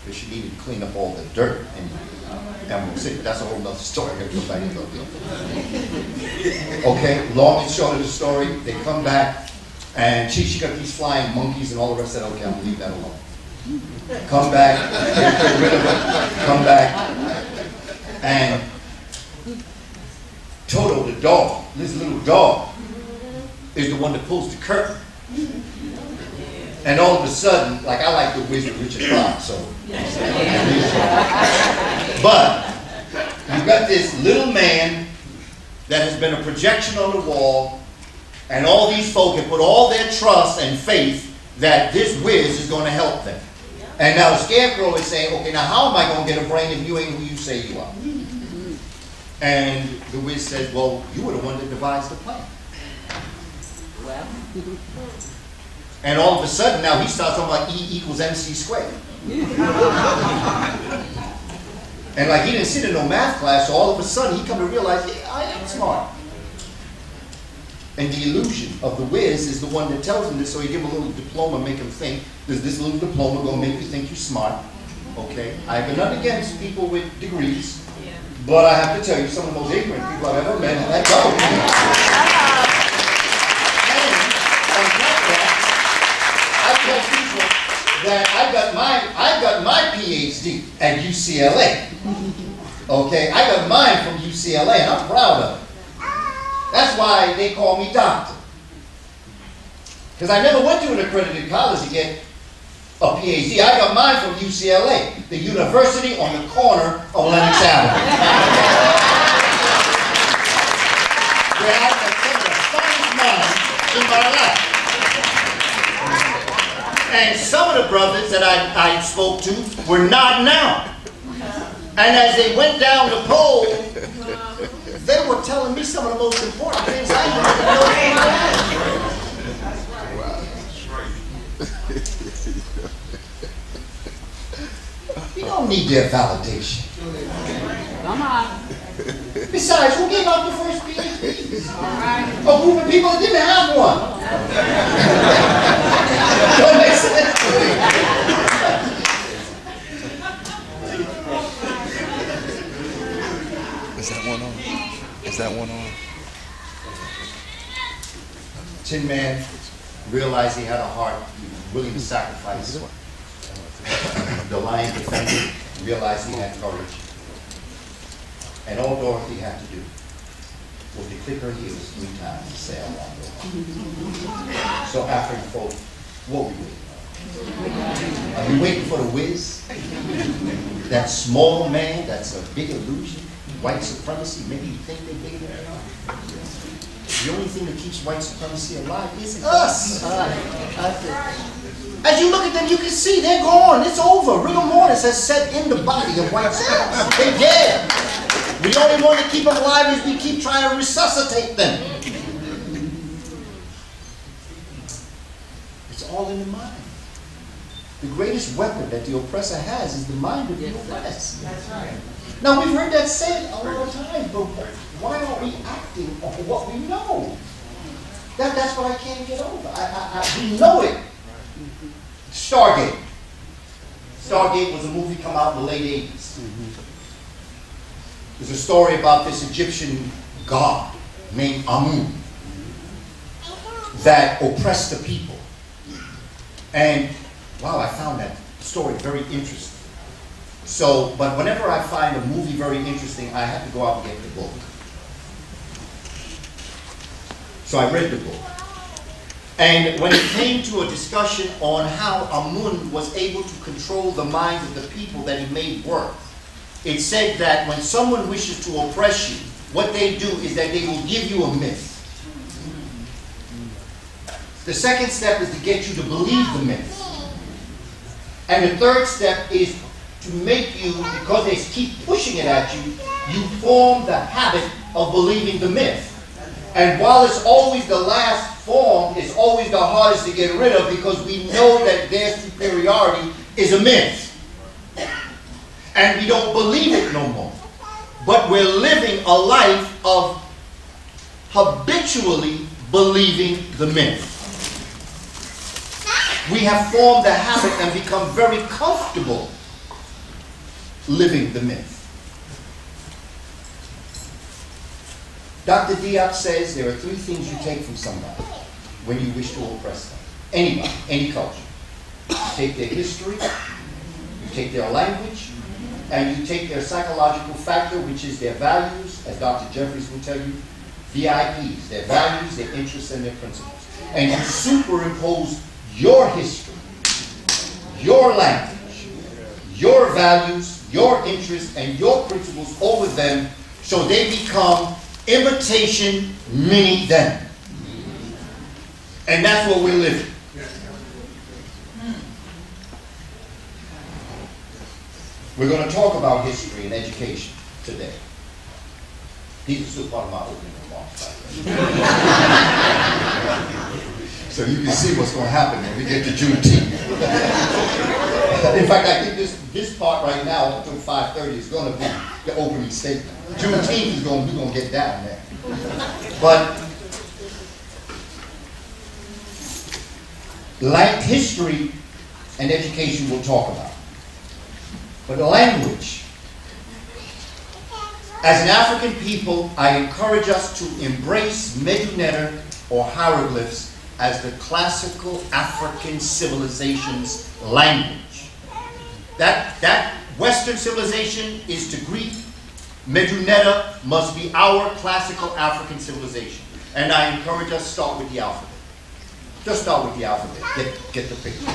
[SPEAKER 5] Because she needed to clean up all the dirt in Emerald City. That's a whole nother story. I'm going to go back into it. Okay, long and short of the story, they come back, and she got these flying monkeys and all the rest. Said, okay, I'm going to leave that alone. Come back, get rid of it, come back, and Toto, the dog, this little dog, is the one that pulls the curtain. And all of a sudden, like I like the Wizard Richard Clark, so. But you've got this little man that has been a projection on the wall, and all these folk have put all their trust and faith that this Wiz is going to help them. And now the Scarecrow is saying, okay, now how am I going to get a brain if you ain't who you say you are? And the Wiz says, well, you were the one that devised the plan.
[SPEAKER 7] Well.
[SPEAKER 5] And all of a sudden, now he starts talking about E equals MC squared. And like he didn't sit in no math class, so all of a sudden he come to realize, yeah, I am smart. And the illusion of the Wiz is the one that tells him this, so he give him a little diploma, make him think, does this little diploma going to make you think you're smart? Okay, I have nothing against people with degrees, but I have to tell you, some of the most ignorant people I've ever met have that go. And on top of that, I tell people that I got my PhD at UCLA. Okay, I got mine from UCLA, and I'm proud of it. That's why they call me doctor. Because I never went to an accredited college to get a PhD. I got mine from UCLA, the university on the corner of Lenox Avenue. Where I got some of the finest minds in my life. And some of the brothers that I spoke to were nodding out. And as they went down the pole, they were telling me some of the most important things I didn't know in my life. We don't need their validation.
[SPEAKER 7] Come on.
[SPEAKER 5] Besides, who gave out the first PhDs? A group of people that didn't have one. Don't make sense to me.
[SPEAKER 8] Is that one on? Is that one on?
[SPEAKER 5] Tin Man realized he had a heart, willing to sacrifice. The Lion defended, realized he had courage. And all Dorothy had to do was to click her heels 3 times to say, I want to go home. So African folk, what are we waiting on? Are we waiting for the Wiz? That small man, that's a big illusion. White supremacy, maybe you think they're bigger than us. The only thing that keeps white supremacy alive is us. As you look at them, you can see they're gone. It's over. Rigor mortis has set in the body of white supremacy. They're dead. The only one that keep them alive is we keep trying to resuscitate them. It's all in the mind. The greatest weapon that the oppressor has is the mind of the oppressed. That's right. Now, we've heard that said a lot of times, but why aren't we acting on what we know? That's what I can't get over. We know it. Stargate. Stargate was a movie come out in the late 80s. There's a story about this Egyptian god named Amun that oppressed the people. And, wow, I found that story very interesting. So, but whenever I find a movie very interesting, I have to go out and get the book. So I read the book. And when it came to a discussion on how Amun was able to control the minds of the people that he made work, it said that when someone wishes to oppress you, what they do is that they will give you a myth. The second step is to get you to believe the myth. And the third step is to make you, because they keep pushing it at you, you form the habit of believing the myth. And while it's always the last form, it's always the hardest to get rid of, because we know that their superiority is a myth. And we don't believe it no more. But we're living a life of habitually believing the myth. We have formed a habit and become very comfortable living the myth. Dr. Diop says there are three things you take from somebody when you wish to oppress them. Anybody, any culture. You take their history, you take their language, and you take their psychological factor, which is their values, as Dr. Jeffries will tell you, VIPs, their values, their interests, and their principles. And you superimpose your history, your language, your values, your interests, and your principles over them, so they become imitation mini them. And that's what we're living. We're going to talk about history and education today. These are still part of my opening remarks. So you can see what's going to happen when we get to Juneteenth. In fact, I think this part right now, up until 5:30, is going to be the opening statement. Juneteenth is going to get down there. But history and education we'll talk about. But language. As an African people, I encourage us to embrace Merriweather or hieroglyphs as the classical African civilization's language. That Western civilization is to Greek. Merriweather must be our classical African civilization. And I encourage us to start with the alphabet. Just start with the alphabet. Get the picture.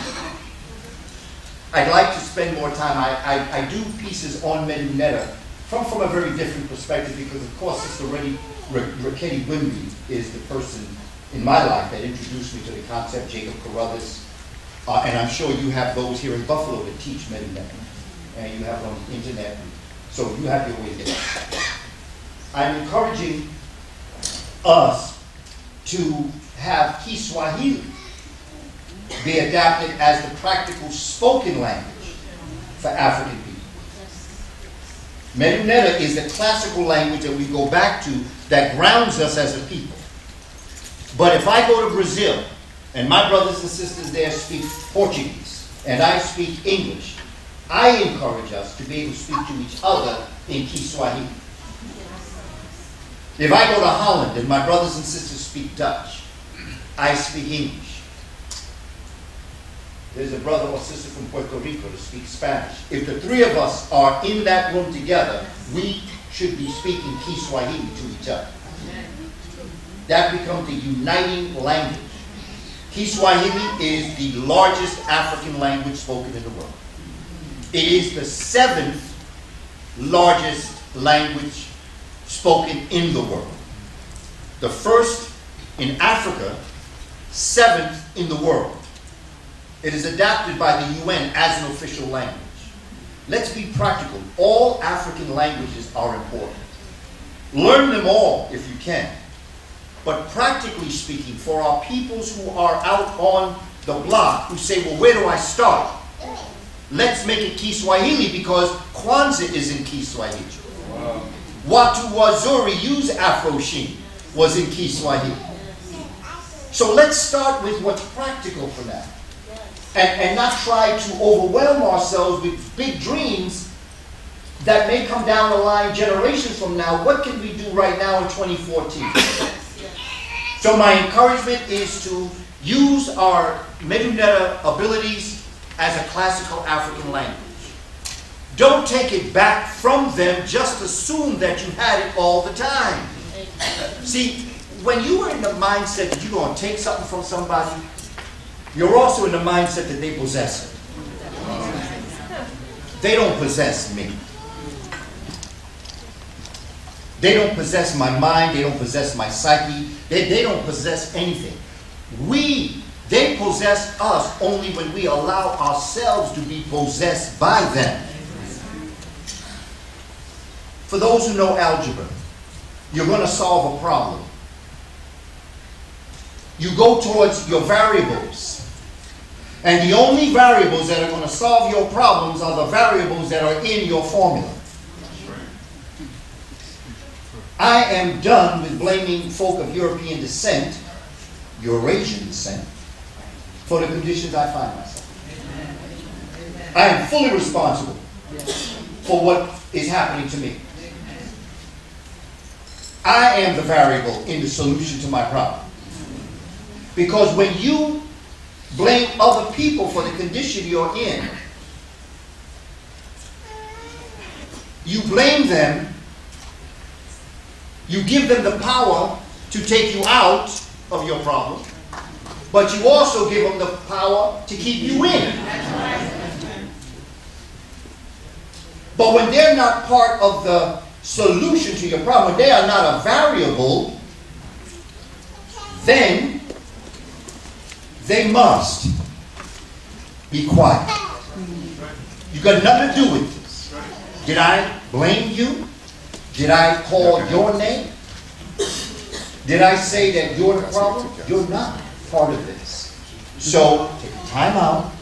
[SPEAKER 5] I'd like to spend more time. I do pieces on Merriweather from a very different perspective, because of course Sister Raketi Wimby is the person in my life that introduced me to the concept, Jacob Carruthers, and I'm sure you have those here in Buffalo that teach Merriweather, and you have it on the internet, so you have your way to get it. I'm encouraging us to have Kiswahili be adapted as the practical spoken language for African people. Merriweather is the classical language that we go back to that grounds us as a people. But if I go to Brazil, and my brothers and sisters there speak Portuguese, and I speak English, I encourage us to be able to speak to each other in Kiswahili. If I go to Holland, and my brothers and sisters speak Dutch, I speak English. There's a brother or sister from Puerto Rico that speaks Spanish. If the three of us are in that room together, we should be speaking Kiswahili to each other. That becomes the uniting language. Kiswahili is the largest African language spoken in the world. It is the 7th largest language spoken in the world. The first in Africa, 7th in the world. It is adopted by the UN as an official language. Let's be practical. All African languages are important. Learn them all if you can. But practically speaking, for our peoples who are out on the block, who say, well, where do I start? Let's make it Kiswahili, because Kwanzaa is in Kiswahili. Wow. Watu Wazuri use Afro-Sheen was in Kiswahili. So let's start with what's practical for now. And not try to overwhelm ourselves with big dreams that may come down the line generations from now. What can we do right now in 2014? So my encouragement is to use our Merriweather abilities as a classical African language. Don't take it back from them. Just assume that you had it all the time. See, when you are in the mindset that you're going to take something from somebody, you're also in the mindset that they possess it. They don't possess me. They don't possess my mind. They don't possess my psyche. They don't possess anything. They possess us only when we allow ourselves to be possessed by them. For those who know algebra, you're going to solve a problem. You go towards your variables. And the only variables that are going to solve your problems are the variables that are in your formula. I am done with blaming folk of European descent, Eurasian descent, for the conditions I find myself. I am fully responsible for what is happening to me. I am the variable in the solution to my problem. Because when you blame other people for the condition you're in, you blame them, you give them the power to take you out of your problem, but you also give them the power to keep you in. But when they're not part of the solution to your problem, when they are not a variable, then they must be quiet. You got nothing to do with this. Did I blame you? Did I call your name? Did I say that you're the problem? You're not part of this. So take time out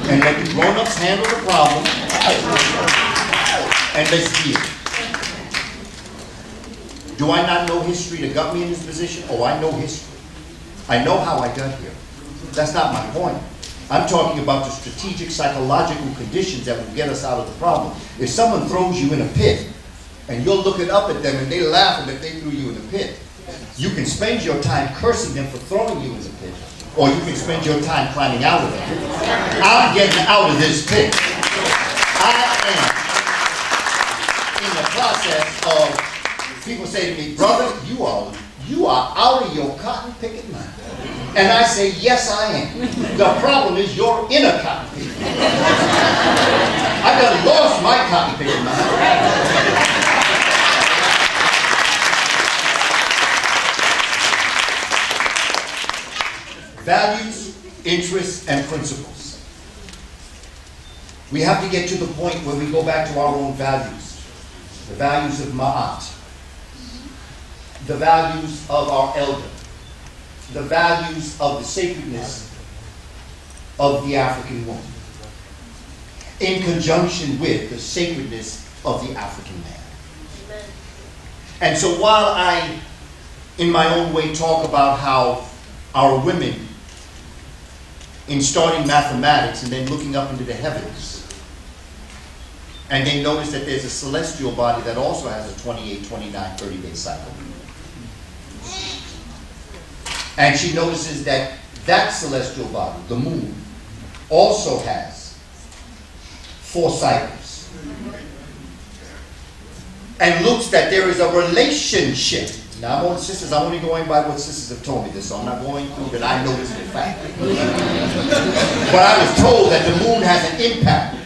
[SPEAKER 5] and let the grown-ups handle the problem, and let's deal. Do I not know history that got me in this position? Oh, I know history. I know how I got here. That's not my point. I'm talking about the strategic psychological conditions that will get us out of the problem. If someone throws you in a pit, and you're looking up at them and they're laughing that they threw you in the pit, you can spend your time cursing them for throwing you in the pit, or you can spend your time climbing out of the pit. I'm getting out of this pit. I am in the process of, people say to me, brother, you are out of your cotton picking mind. And I say, yes, I am. The problem is you're in a cotton picking mind. I done lost my cotton picking mind. Values, interests, and principles. We have to get to the point where we go back to our own values. The values of Ma'at. The values of our elder. The values of the sacredness of the African woman. In conjunction with the sacredness of the African man. And so while I, in my own way, talk about how our women, in starting mathematics and then looking up into the heavens, and they notice that there's a celestial body that also has a 28, 29, 30-day cycle. And she notices that that celestial body, the moon, also has 4 cycles. And looks that there is a relationship. Now, I'm only going by what sisters have told me this, so I'm not going through that I noticed in fact. But I was told that the moon has an impact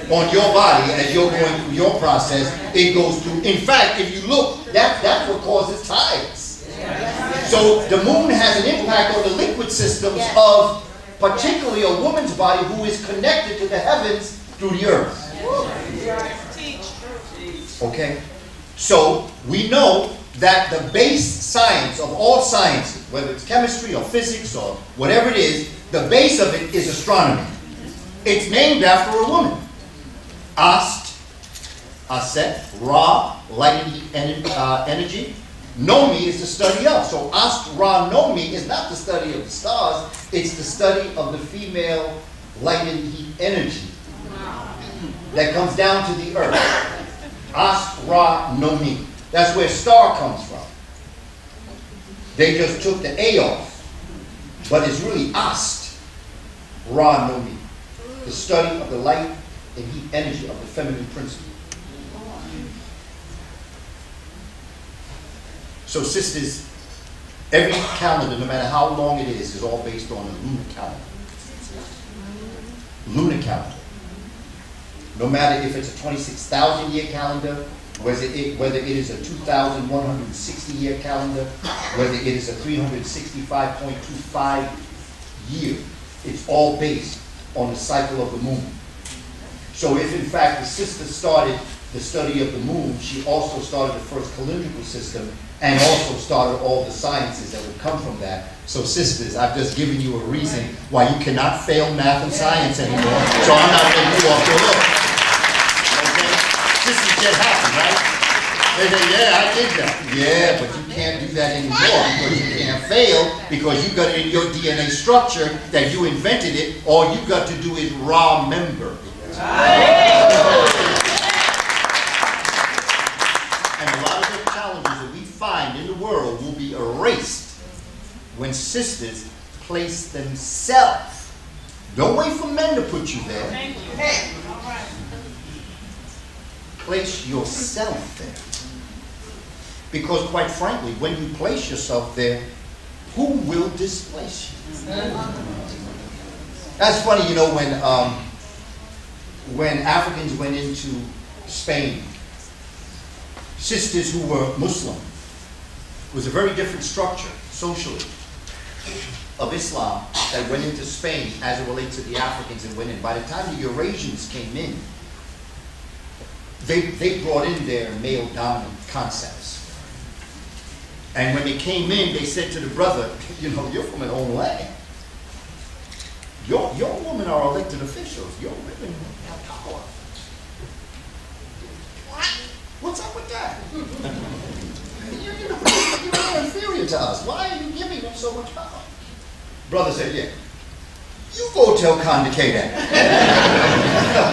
[SPEAKER 5] on your body as you're going through your process. It goes through. In fact, if you look, that's what causes tides. So the moon has an impact on the liquid systems of particularly a woman's body who is connected to the heavens through the earth. Okay? So we know that the base science of all sciences, whether it's chemistry or physics or whatever it is, the base of it is astronomy. It's named after a woman. Ast, Aset, Ra, light and heat energy. Nomi is the study of. So Ast, Ra, Nomi is not the study of the stars, it's the study of the female light and heat energy that comes down to the earth. Ast, Ra, Nomi. That's where star comes from. They just took the A off. But it's really Ast, Ra, Nomi. The study of the light and heat energy of the feminine principle. So sisters, every calendar, no matter how long it is all based on a lunar calendar. Lunar calendar. No matter if it's a 26,000 year calendar, whether it is a 2,160 year calendar, whether it is a 365.25 year, it's all based on the cycle of the moon. So if in fact the sister started the study of the moon, she also started the first calendrical system and also started all the sciences that would come from that. So sisters, I've just given you a reason why you cannot fail math and science anymore. So I'm not letting you off your hook. Okay? Sisters just happened, right? They say, yeah, I did that. Yeah, but you can't do that anymore because you can't fail because you got it in your DNA structure that you invented it. All you got to do is remember. And a lot of the challenges that we find in the world will be erased when sisters place themselves. Don't wait for men to put you there.
[SPEAKER 6] Thank you. All right.
[SPEAKER 5] Place yourself there. Because quite frankly, when you place yourself there, who will displace you? That's funny, you know, when Africans went into Spain, sisters who were Muslim, it was a very different structure, socially, of Islam that went into Spain as it relates to the Africans and went in. By the time the Eurasians came in, they brought in their male dominant concepts. And when they came in, they said to the brother, you know, you're from an own land. Your women are elected officials. Your women have power. What's up with that? You're inferior to us. Why are you giving them so much power? Brother said, yeah. You go tell Kondike that.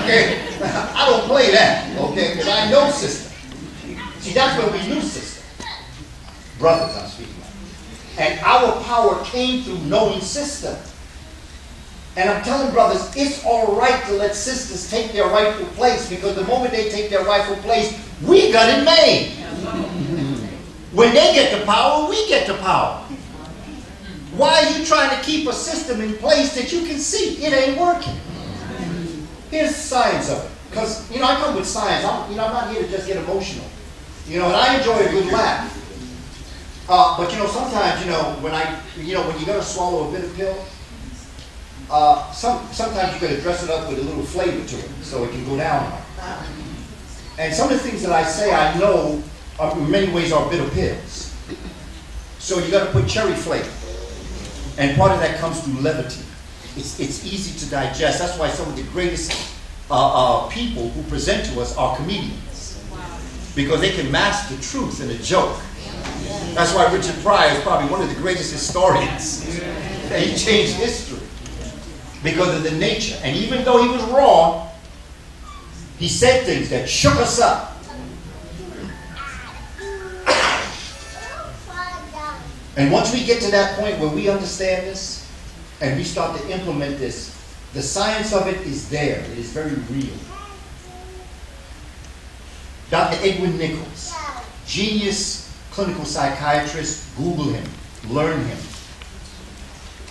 [SPEAKER 5] Okay? I don't play that, okay? Because I know sister. See, that's where we knew sister. Brothers, I'm speaking of. And our power came through knowing sister. And I'm telling brothers, it's all right to let sisters take their rightful place, because the moment they take their rightful place, we got it made. When they get the power, we get the power. Why are you trying to keep a system in place that you can see it ain't working? Here's the science of it. Because, you know, I come with science. I'm not here to just get emotional. You know, and I enjoy a good laugh. But, you know, sometimes, you know, when you're going to swallow a bitter pill, sometimes you got to dress it up with a little flavor to it so it can go down. And some of the things that I say, I know, in many ways are bitter pills. So you got to put cherry flavor. And part of that comes through levity. It's easy to digest. That's why some of the greatest people who present to us are comedians. Because they can mask the truth in a joke. That's why Richard Pryor is probably one of the greatest historians. He changed history because of the nature. And even though he was wrong, he said things that shook us up. And once we get to that point where we understand this and we start to implement this, the science of it is there. It is very real. Dr. Edwin Nichols, genius clinical psychiatrist, Google him, learn him.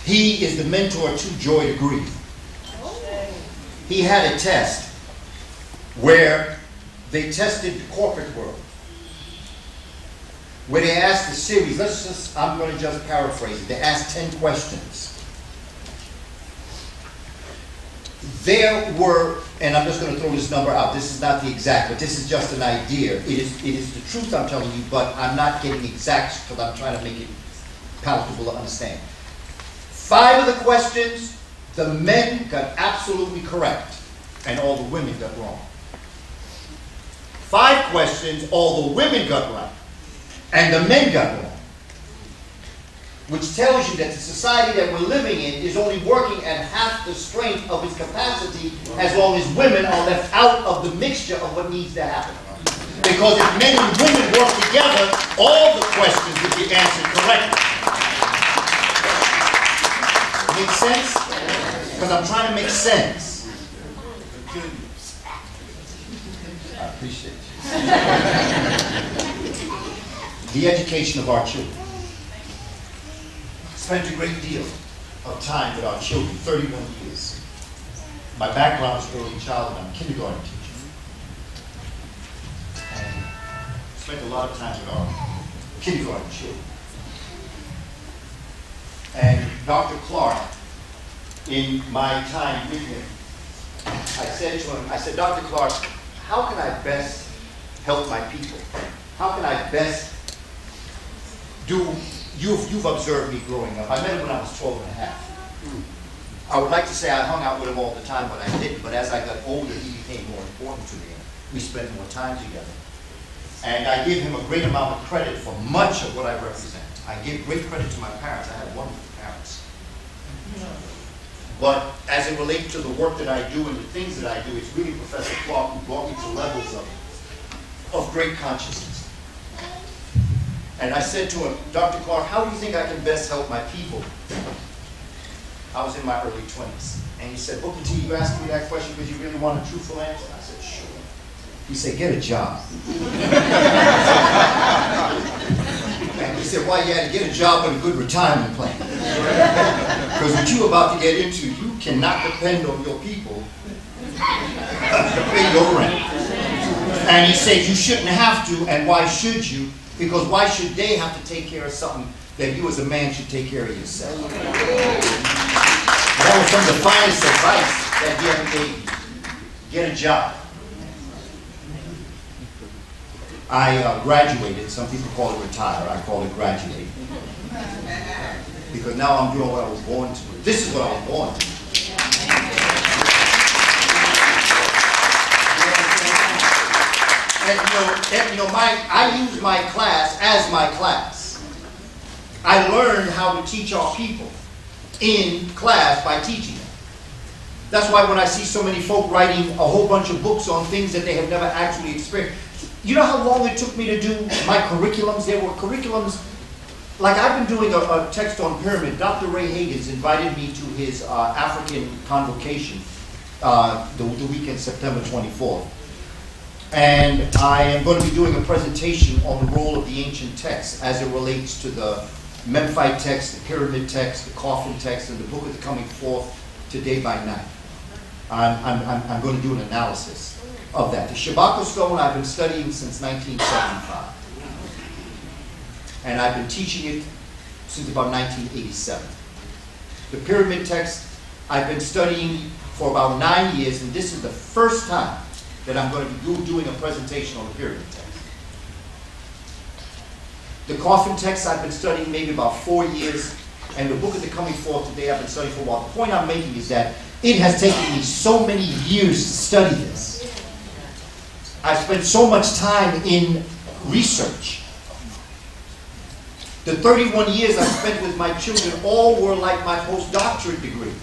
[SPEAKER 5] He is the mentor to Joy to Grief. He had a test where they tested the corporate world, where they asked the series, I'm going to just paraphrase it, they asked 10 questions. There were, and I'm just going to throw this number out, this is not the exact, but this is just an idea. It is the truth I'm telling you, but I'm not getting exact because I'm trying to make it palatable to understand. 5 of the questions, the men got absolutely correct, and all the women got wrong. 5 questions, all the women got right, and the men got wrong. Which tells you that the society that we're living in is only working at half the strength of its capacity as long as women are left out of the mixture of what needs to happen. Because if men and women work together, all the questions would be answered correctly. Make sense? Because I'm trying to make sense. I appreciate you. the education of our children. Spent a great deal of time with our children, 31 years. My background is early childhood. I'm a kindergarten teacher. And spent a lot of time with our kindergarten children. And Dr. Clark, in my time with him, I said to him, I said, Dr. Clark, how can I best help my people? How can I best do, you've observed me growing up. I met him when I was 12 and a half. I would like to say I hung out with him all the time, but I didn't. But as I got older, he became more important to me. We spent more time together. And I give him a great amount of credit for much of what I represent. I give great credit to my parents. I had wonderful parents. But as it relates to the work that I do and the things that I do, it's really Professor Clark who brought me to levels of great consciousness. And I said to him, Dr. Clark, how do you think I can best help my people? I was in my early 20s. And he said, Booker T, you asked me that question because you really want a truthful answer? I said, sure. He said, get a job. And he said, why you had to get a job with a good retirement plan? Because what you're about to get into, you cannot depend on your people to pay your rent. And he said, you shouldn't have to, and why should you? Because why should they have to take care of something that you as a man should take care of yourself? That was some of the finest advice that he ever gave me. Get a job. I graduated. Some people call it retire. I call it graduate. Because now I'm doing what I was born to. This is what I was born to. And I use my class as my class. I learned how to teach our people in class by teaching them. That's why when I see so many folk writing a whole bunch of books on things that they have never actually experienced. You know how long it took me to do my curriculums? There were curriculums, like I've been doing a text on pyramid. Dr. Ray Higgins invited me to his African convocation the weekend, September 24th. And I am going to be doing a presentation on the role of the ancient texts as it relates to the Memphite text, the pyramid text, the coffin text, and the book of the coming forth to day by night. I'm going to do an analysis of that. The Shabaka stone I've been studying since 1975. And I've been teaching it since about 1987. The pyramid text I've been studying for about 9 years, and this is the first time that I'm going to be doing a presentation on the pyramid text. The coffin text I've been studying maybe about 4 years, and the book of the coming forth today I've been studying for a while. The point I'm making is that it has taken me so many years to study this. I've spent so much time in research. The 31 years I spent with my children all were like my postdoctorate degree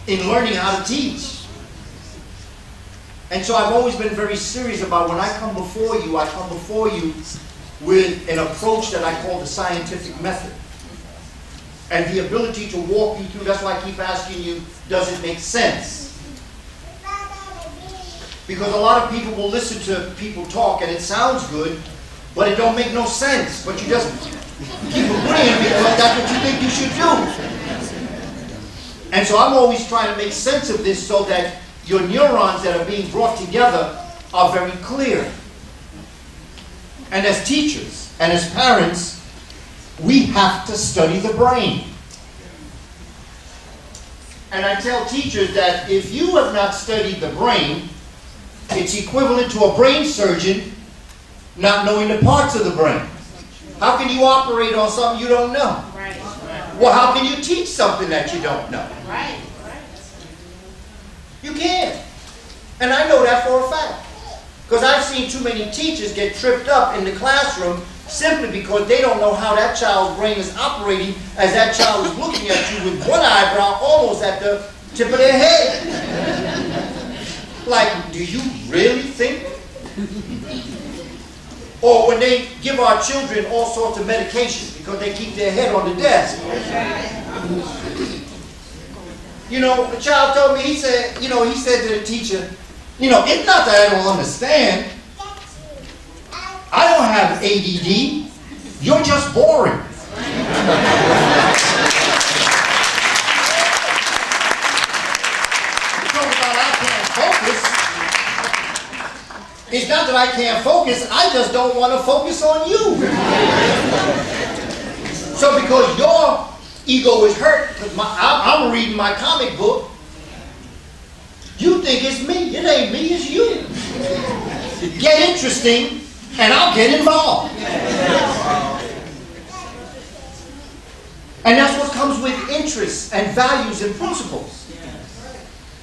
[SPEAKER 5] in learning how to teach. And so I've always been very serious about when I come before you with an approach that I call the scientific method. And the ability to walk you through, that's why I keep asking you, does it make sense? Because a lot of people will listen to people talk and it sounds good, but it don't make no sense. But you just keep agreeing because that's what you think you should do. And so I'm always trying to make sense of this so that your neurons that are being brought together are very clear. And as teachers and as parents, we have to study the brain. And I tell teachers that if you have not studied the brain, it's equivalent to a brain surgeon not knowing the parts of the brain. How can you operate on something you don't know?
[SPEAKER 6] Right.
[SPEAKER 5] Well, how can you teach something that you don't know?
[SPEAKER 6] Right.
[SPEAKER 5] You can't. And I know that for a fact. Because I've seen too many teachers get tripped up in the classroom simply because they don't know how that child's brain is operating as that child is looking at you with one eyebrow almost at the tip of their head. Like, do you really think? Or when they give our children all sorts of medications because they keep their head on the desk. You know, the child told me, he said to the teacher, it's not that I don't understand. I don't have ADD. You're just boring. It's not that I can't focus, I just don't want to focus on you. So because your ego is hurt, because I'm reading my comic book, you think it's me. It ain't me, it's you. Get interesting, and I'll get involved. And that's what comes with interests and values and principles.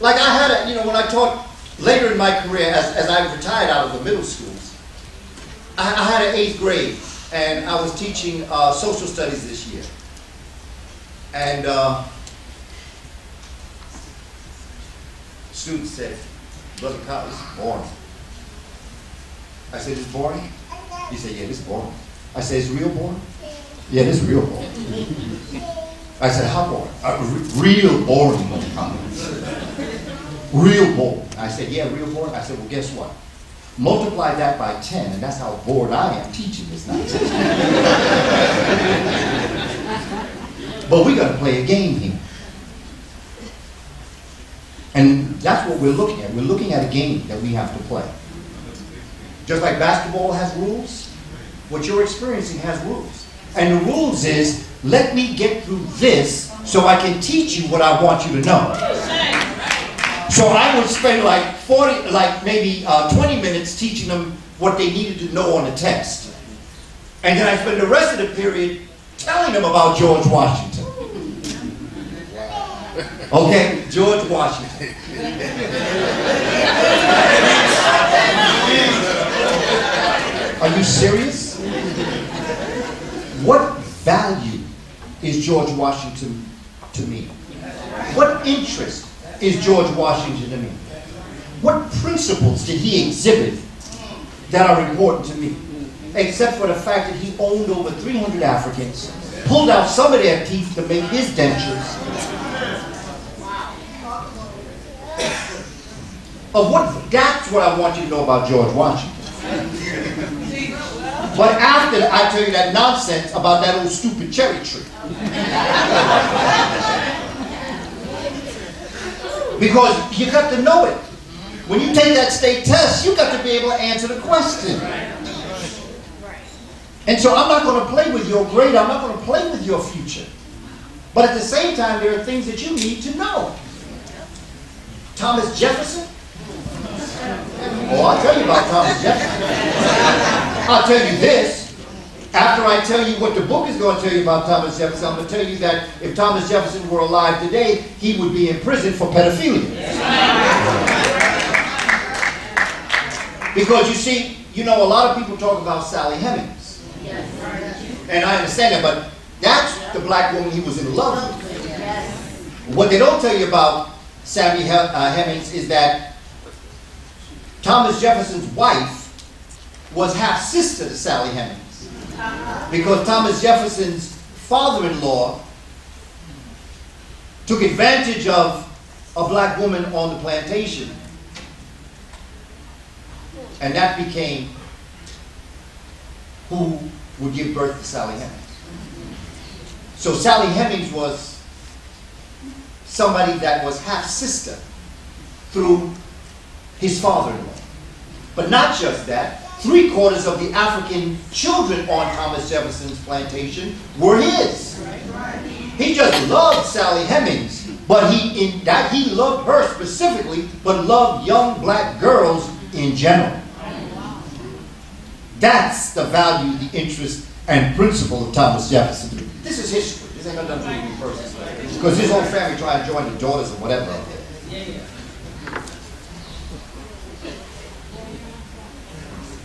[SPEAKER 5] Like I had a, when I taught later in my career, as I retired out of the middle schools, I had an 8th grade, and I was teaching social studies this year. And student said, Brother Kaba, this is boring. I said, it's boring? He said, yeah, this is boring. I said, it's real boring? Yeah, this is real boring. I said, how boring? Real boring, Brother Kaba. Real bored. I said, yeah, real bored. I said, well, guess what? Multiply that by 10, and that's how bored I am teaching this nonsense. But we're going to play a game here. And that's what we're looking at. We're looking at a game that we have to play. Just like basketball has rules, what you're experiencing has rules. And the rules is, let me get through this so I can teach you what I want you to know. So I would spend like 20 minutes teaching them what they needed to know on the test. And then I spend the rest of the period telling them about George Washington. Okay, George Washington. Are you serious? What value is George Washington to me? What interest is George Washington to me? What principles did he exhibit that are important to me? Except for the fact that he owned over 300 Africans, pulled out some of their teeth to make his dentures. That's what I want you to know about George Washington. But after I tell you that nonsense about that old stupid cherry tree. Because you got to know it. When you take that state test, you got to be able to answer the question. And so I'm not going to play with your grade. I'm not going to play with your future. But at the same time, there are things that you need to know. Thomas Jefferson? Oh, I'll tell you about Thomas Jefferson. I'll tell you this. After I tell you what the book is going to tell you about Thomas Jefferson, I'm going to tell you that if Thomas Jefferson were alive today, he would be in prison for pedophilia. Because you see, a lot of people talk about Sally Hemings. And I understand that, but that's the black woman he was in love with. What they don't tell you about Sally Hemings is that Thomas Jefferson's wife was half-sister to Sally Hemings. Because Thomas Jefferson's father-in-law took advantage of a black woman on the plantation. And that became who would give birth to Sally Hemings. So Sally Hemings was somebody that was half-sister through his father-in-law. But not just that. 3/4 of the African children on Thomas Jefferson's plantation were his. He just loved Sally Hemings, but he loved her specifically, but loved young black girls in general. That's the value, the interest, and principle of Thomas Jefferson. This is history. This ain't nothing to do with me personally. Because his whole family tried to join the daughters or whatever up there.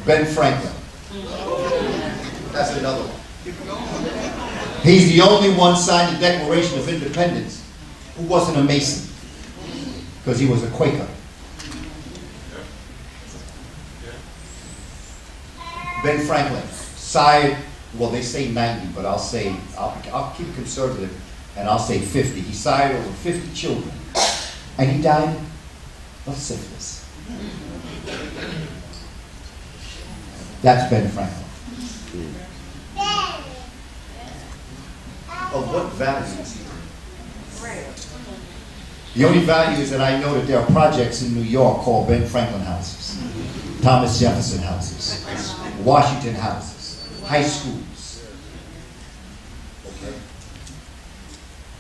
[SPEAKER 5] Ben Franklin. That's another one. He's the only one signed the Declaration of Independence who wasn't a Mason, because he was a Quaker. Ben Franklin, sired, well, they say 90, but I'll keep it conservative, and I'll say 50. He sired over 50 children, and he died of syphilis. That's Ben Franklin. Of what value is he? The only value is that I know that there are projects in New York called Ben Franklin houses, Thomas Jefferson houses, Washington houses, high schools. Okay?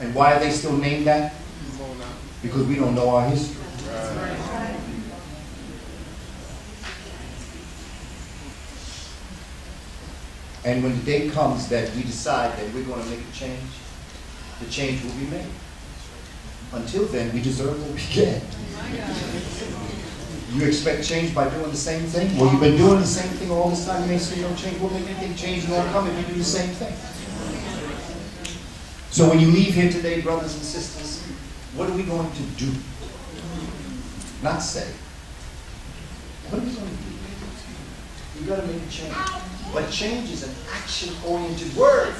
[SPEAKER 5] And why are they still named that? Because we don't know our history. And when the day comes that we decide that we're going to make a change, the change will be made. Until then, we deserve what we get. You expect change by doing the same thing? Well, you've been doing the same thing all this time. You may see no change. What make anything change and come if you do the same thing? So when you leave here today, brothers and sisters, what are we going to do? Not say. What are we going to do? You've got to make a change. But change is an action-oriented word.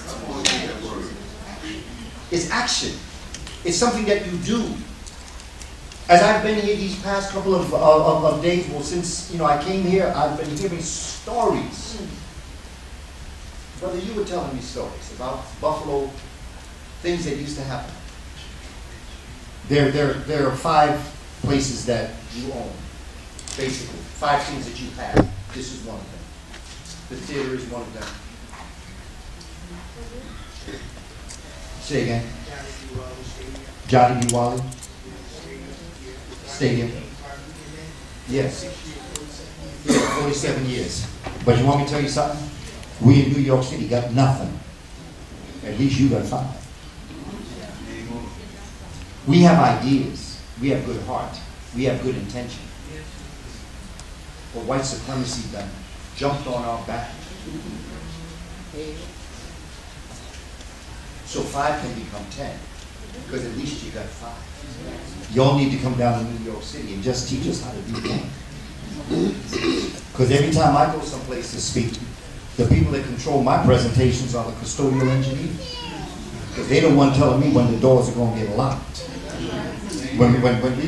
[SPEAKER 5] It's action. It's something that you do. As I've been here these past couple of days, well, since I came here, I've been hearing stories. Brother, you were telling me stories about Buffalo, things that used to happen. There are 5 places that you own, basically. 5 things that you have. This is one of them. The theater is one of them. Say again. Johnny B. Wally Stadium. Yes. Yeah, 47 years. But you want me to tell you something? We in New York City got nothing. At least you got 5. We have ideas. We have good heart. We have good intention. But white supremacy done jumped on our back. So 5 can become 10. Because at least you got 5. Y'all need to come down to New York City and just teach us how to do that. Because every time I go someplace to speak, the people that control my presentations are the custodial engineers. Because they're the one telling me when the doors are going to get locked. When we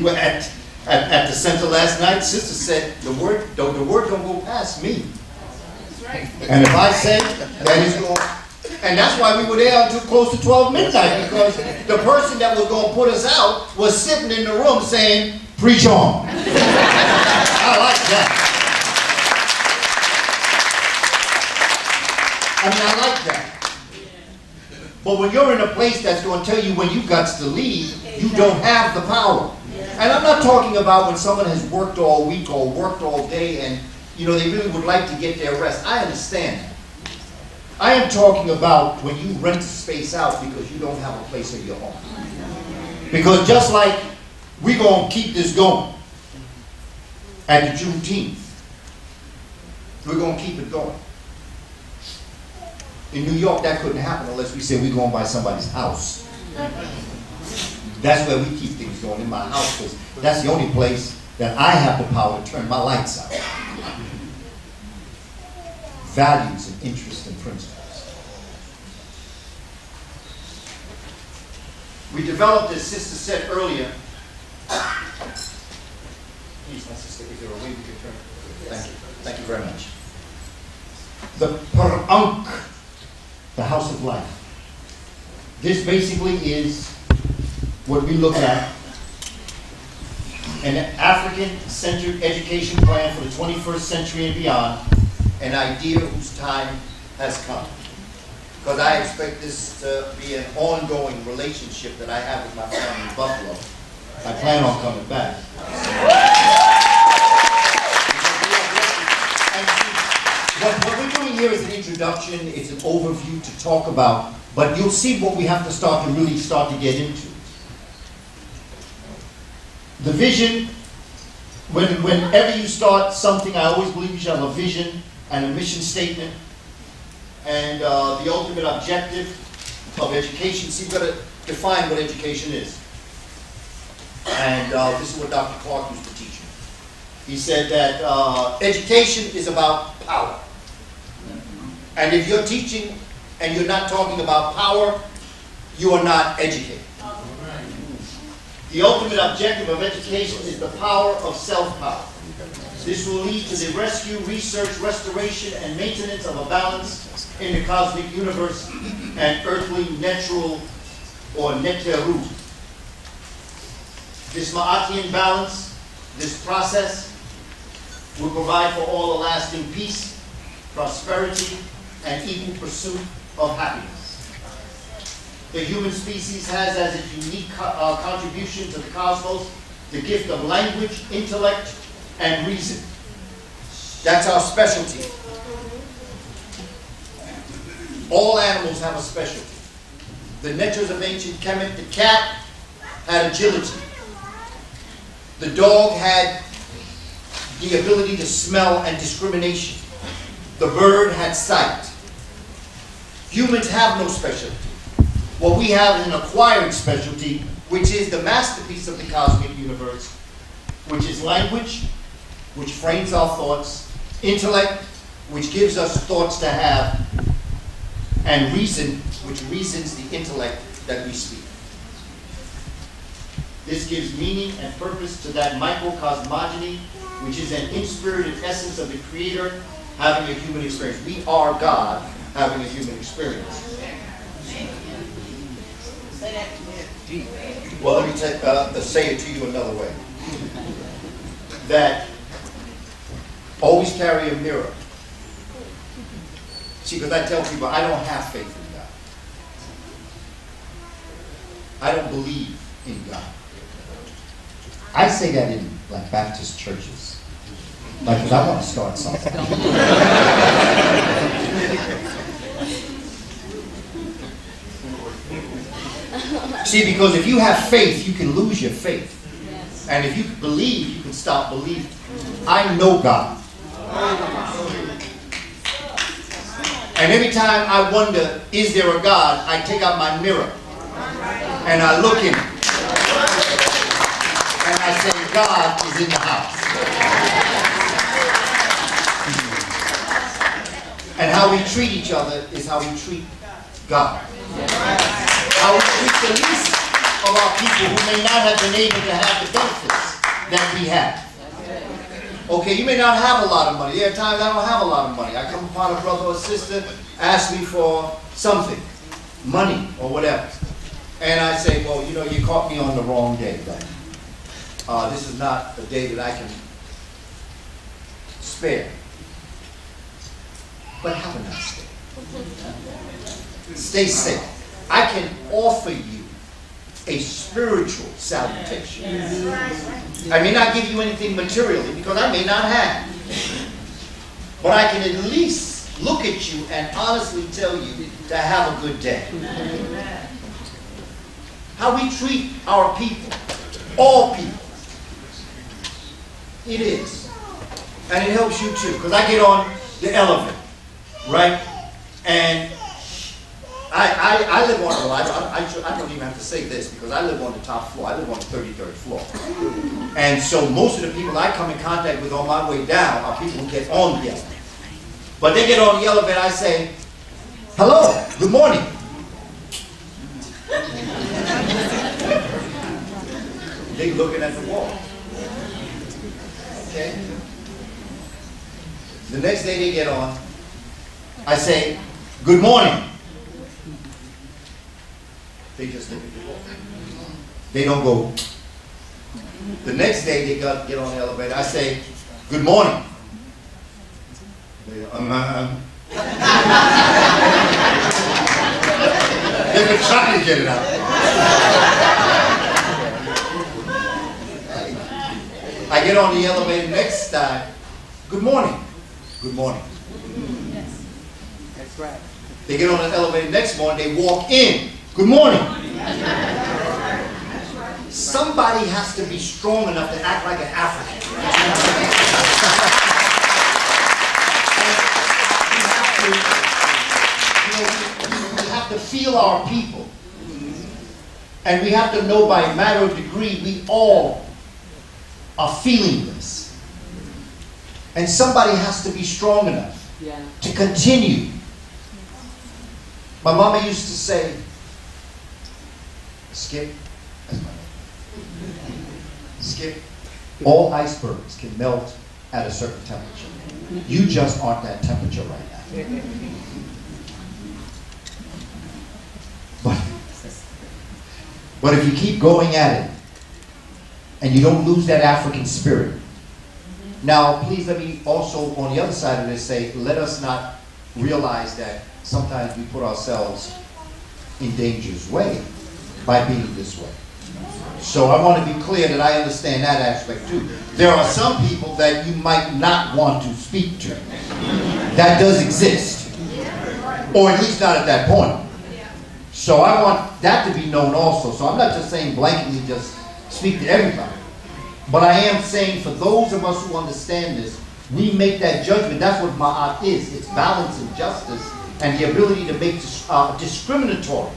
[SPEAKER 5] were at the center last night, Sister said, the word don't go past me. And if I say that is going, and that's why we were there until close to 12 midnight, because the person that was going to put us out was sitting in the room saying, preach on. I like that. I like that. But when you're in a place that's going to tell you when you got to leave, you don't have the power. And I'm not talking about when someone has worked all week or worked all day and they really would like to get their rest. I understand that. I am talking about when you rent a space out because you don't have a place of your own. Because just like we're going to keep this going at the Juneteenth, we're going to keep it going. In New York, that couldn't happen unless we said we're going by somebody's house. That's where we keep things going, in my house, because that's the only place that I have the power to turn my lights out. Values and interests and principles. We developed, as Sister said earlier. Please, my sister, is there a way we can turn? Thank you. Thank you very much. The Ankh, the house of life. This basically is what we look at, an African-centered education plan for the 21st century and beyond, an idea whose time has come. Because I expect this to be an ongoing relationship that I have with my family in Buffalo. I plan on coming back. What we're doing here is an introduction, it's an overview to talk about, but you'll see what we have to really start to get into. The vision, whenever you start something, I always believe you should have a vision and a mission statement and the ultimate objective of education. See, we've got to define what education is. And this is what Dr. Clark used to teach me. He said that education is about power. And if you're teaching and you're not talking about power, you are not educated. The ultimate objective of education is the power of self-power. This will lead to the rescue, research, restoration, and maintenance of a balance in the cosmic universe and earthly natural or neteru. This Ma'atian balance, this process, will provide for all a lasting peace, prosperity, and equal pursuit of happiness. The human species has as its unique contribution to the cosmos the gift of language, intellect, and reason. That's our specialty. All animals have a specialty. The netters of ancient Kemet, the cat had agility. The dog had the ability to smell and discrimination. The bird had sight. Humans have no specialty. What we have is an acquired specialty, which is the masterpiece of the cosmic universe, which is language, which frames our thoughts, intellect, which gives us thoughts to have, and reason, which reasons the intellect that we speak. This gives meaning and purpose to that microcosmogony, which is an inspirited essence of the Creator having a human experience. We are God having a human experience. Well, let me say it to you another way. That always carry a mirror. See, because I tell people I don't have faith in God. I don't believe in God. I say that in like Baptist churches. Like, because I want to start something. See, because if you have faith, you can lose your faith. Yes. And if you believe, you can stop believing. I know God. And every time I wonder, is there a God, I take out my mirror and I look in it. And I say, God is in the house. And how we treat each other is how we treat God. How we treat the least of our people who may not have been able to have the benefits that we have. Okay, you may not have a lot of money. There are times I don't have a lot of money. I come upon a brother or sister, ask me for something, money or whatever. And I say, well, you know, you caught me on the wrong day, brother. This is not a day that I can spare. But have a nice day. Stay safe. I can offer you a spiritual salutation. I may not give you anything materially because I may not have. But I can at least look at you and honestly tell you to have a good day. How we treat our people, all people. It is. And it helps you too. Because I get on the elevator, right? And I live on, well, I don't even have to say this because I live on the top floor. I live on the 33rd floor. And so most of the people I come in contact with on my way down are people who get on the elevator. But they get on the elevator, I say, hello, good morning. They looking at the wall. Okay? The next day they get on, I say, good morning. They just look at the wall. They don't go. The next day they get on the elevator, I say, good morning. They go, They've been trying to get it out. I get on the elevator next time. Good morning. Good morning.
[SPEAKER 7] Yes. That's right.
[SPEAKER 5] They get on the elevator next morning. They walk in. Good morning. Somebody has to be strong enough to act like an African. We have to feel our people. And we have to know by a matter of degree, we all are feeling this. And somebody has to be strong enough to continue. My mama used to say, Skip, that's my name. Skip, all icebergs can melt at a certain temperature. You just aren't that temperature right now. But if you keep going at it, and you don't lose that African spirit. Now, please let me also, on the other side of this, say, let us not realize that sometimes we put ourselves in danger's way by being this way. So I want to be clear that I understand that aspect too. There are some people that you might not want to speak to. That does exist. Or at least not at that point. So I want that to be known also. So I'm not just saying blanketly just speak to everybody. But I am saying for those of us who understand this, we make that judgment. That's what ma'at is. It's balance and justice and the ability to make discriminatory,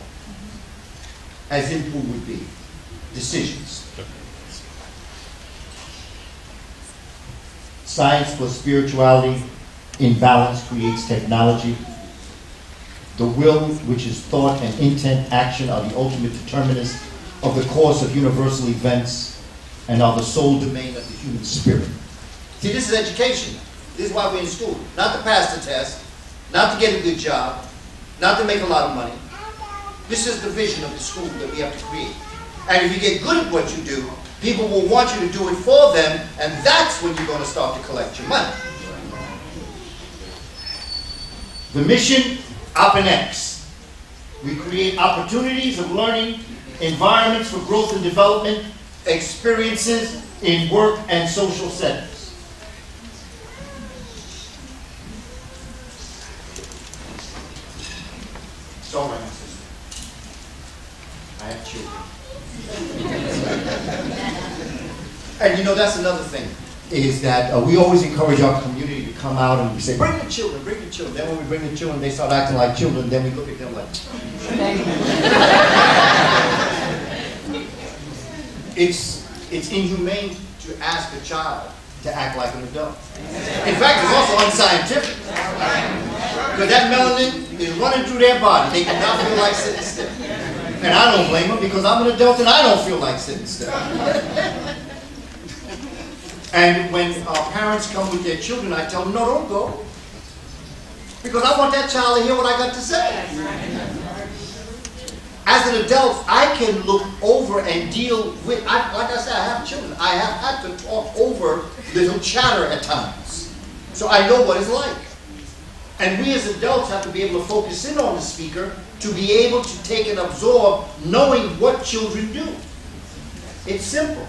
[SPEAKER 5] as input would be, decisions. Science plus spirituality in balance creates technology. The will, which is thought and intent, action, are the ultimate determinants of the course of universal events and are the sole domain of the human spirit. See, this is education. This is why we're in school. Not to pass the test, not to get a good job, not to make a lot of money. This is the vision of the school that we have to create. And if you get good at what you do, people will want you to do it for them, and that's when you're going to start to collect your money. The mission, X. We create opportunities of learning, environments for growth and development, experiences in work and social settings. It's all right, my sister. I have children. And you know, that's another thing, is that we always encourage our community to come out and we say, bring the children, bring the children. Then when we bring the children, they start acting like children. Then we look at them like, it's inhumane to ask a child to act like an adult. In fact, it's also unscientific. Because that melanin is running through their body. They cannot feel like sitting still. And I don't blame them because I'm an adult and I don't feel like sitting still. And when parents come with their children, I tell them, no, don't go. Because I want that child to hear what I got to say. As an adult, I can look over and deal with, like I said, I have children. I have had to talk over little chatter at times. So I know what it's like. And we as adults have to be able to focus in on the speaker to be able to take and absorb knowing what children do. It's simple.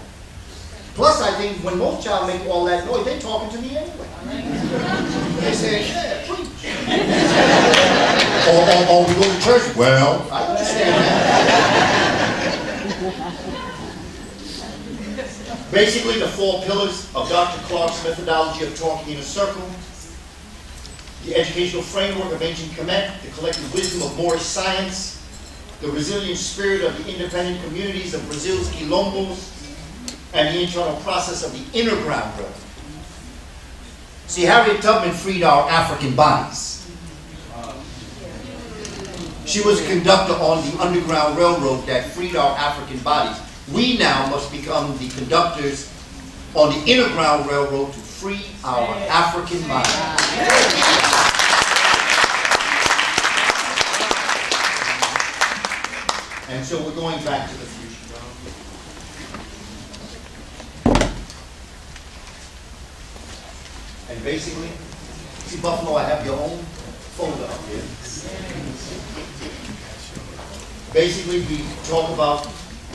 [SPEAKER 5] Plus, I think when most child make all that noise, they're talking to me anyway. They say, yeah, preach. or we go to church. Well, I understand that. Basically, the 4 pillars of Dr. Clark's methodology of talking in a circle. The educational framework of ancient Kamene, the collective wisdom of Moorish science, the resilient spirit of the independent communities of Brazil's quilombos, and the internal process of the inner ground railroad. See, Harriet Tubman freed our African bodies. She was a conductor on the Underground Railroad that freed our African bodies. We now must become the conductors on the Inner Ground Railroad to free our African bodies. And so we're going back to the future. And basically, see Buffalo, I have your own folder up here. Basically, we talk about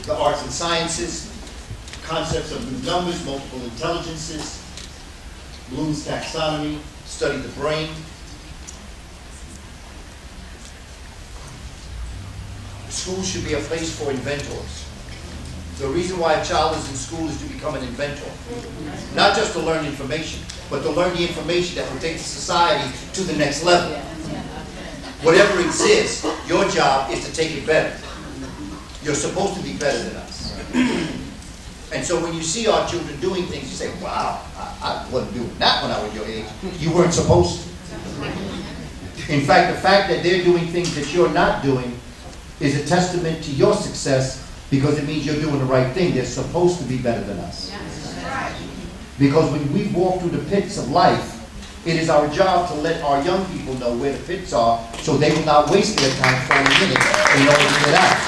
[SPEAKER 5] the arts and sciences, concepts of new numbers, multiple intelligences, Bloom's taxonomy, study the brain. School should be a place for inventors. The reason why a child is in school is to become an inventor. Not just to learn information, but to learn the information that will take society to the next level. Whatever exists, your job is to take it better. You're supposed to be better than us. And so when you see our children doing things, you say, wow, I wasn't doing that when I was your age. You weren't supposed to. In fact, the fact that they're doing things that you're not doing is a testament to your success because it means you're doing the right thing. They're supposed to be better than us. Because when we walk through the pits of life, it is our job to let our young people know where the pits are so they will not waste their time falling in it in order to get out.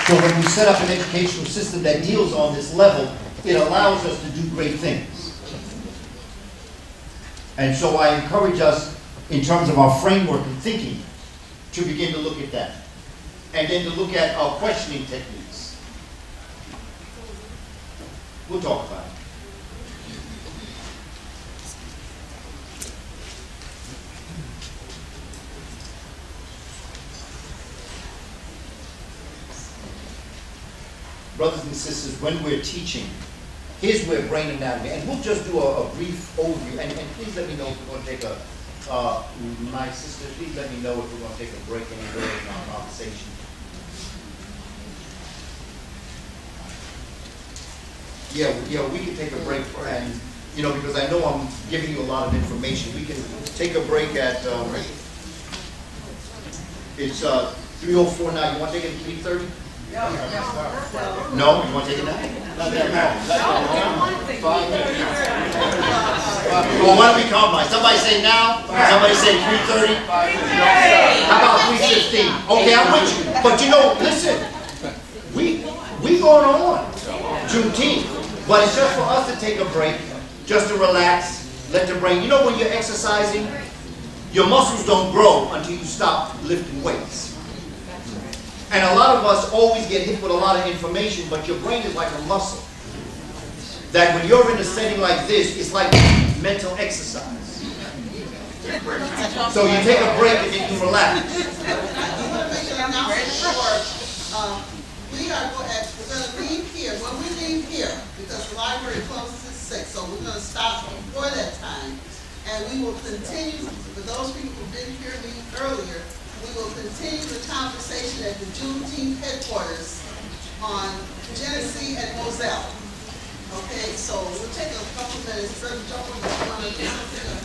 [SPEAKER 5] So when we set up an educational system that deals on this level, it allows us to do great things. And so I encourage us, in terms of our framework and thinking, to begin to look at that. And then to look at our questioning techniques. We'll talk about it. Brothers and sisters, when we're teaching, here's where brain anatomy, and we'll just do a brief overview, and please let me know if we're going to take a, my sister, please let me know if we're going to take a break anywhere in our conversation. Yeah, we can take a break, and, because I know I'm giving you a lot of information, we can take a break at, it's 3:04 now, you want to take it at 3:30? No, you want to take it now? Well, why don't we compromise? Somebody say now, somebody say 3:30. How about 3:15? Okay, I'm with you. But listen, we going on Juneteenth, but it's just for us to take a break, just to relax, let the brain. When you're exercising, your muscles don't grow until you stop lifting weights. And a lot of us always get hit with a lot of information, but your brain is like a muscle. That when you're in a setting like this, it's like mental exercise. So you take a break and then you relax.
[SPEAKER 1] We are going to leave here. When we leave here, because the library closes at 6, so we're going to stop before that time. And we will continue, for those people who didn't hear me earlier, we will continue the conversation at the Juneteenth headquarters on Genesee and Moselle. Okay, so we'll take a couple minutes. Brother Jomo, you want to do something?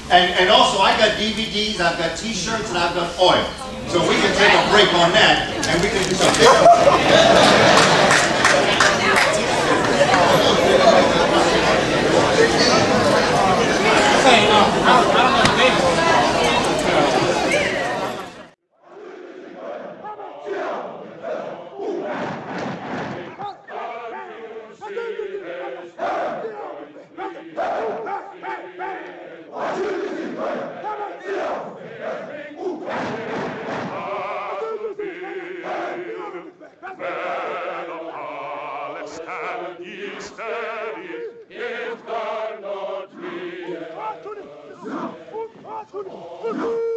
[SPEAKER 5] And also, I got DVDs, I've got T-shirts, and I've got oil. So we can take a break on that, and we can do something.
[SPEAKER 9] It's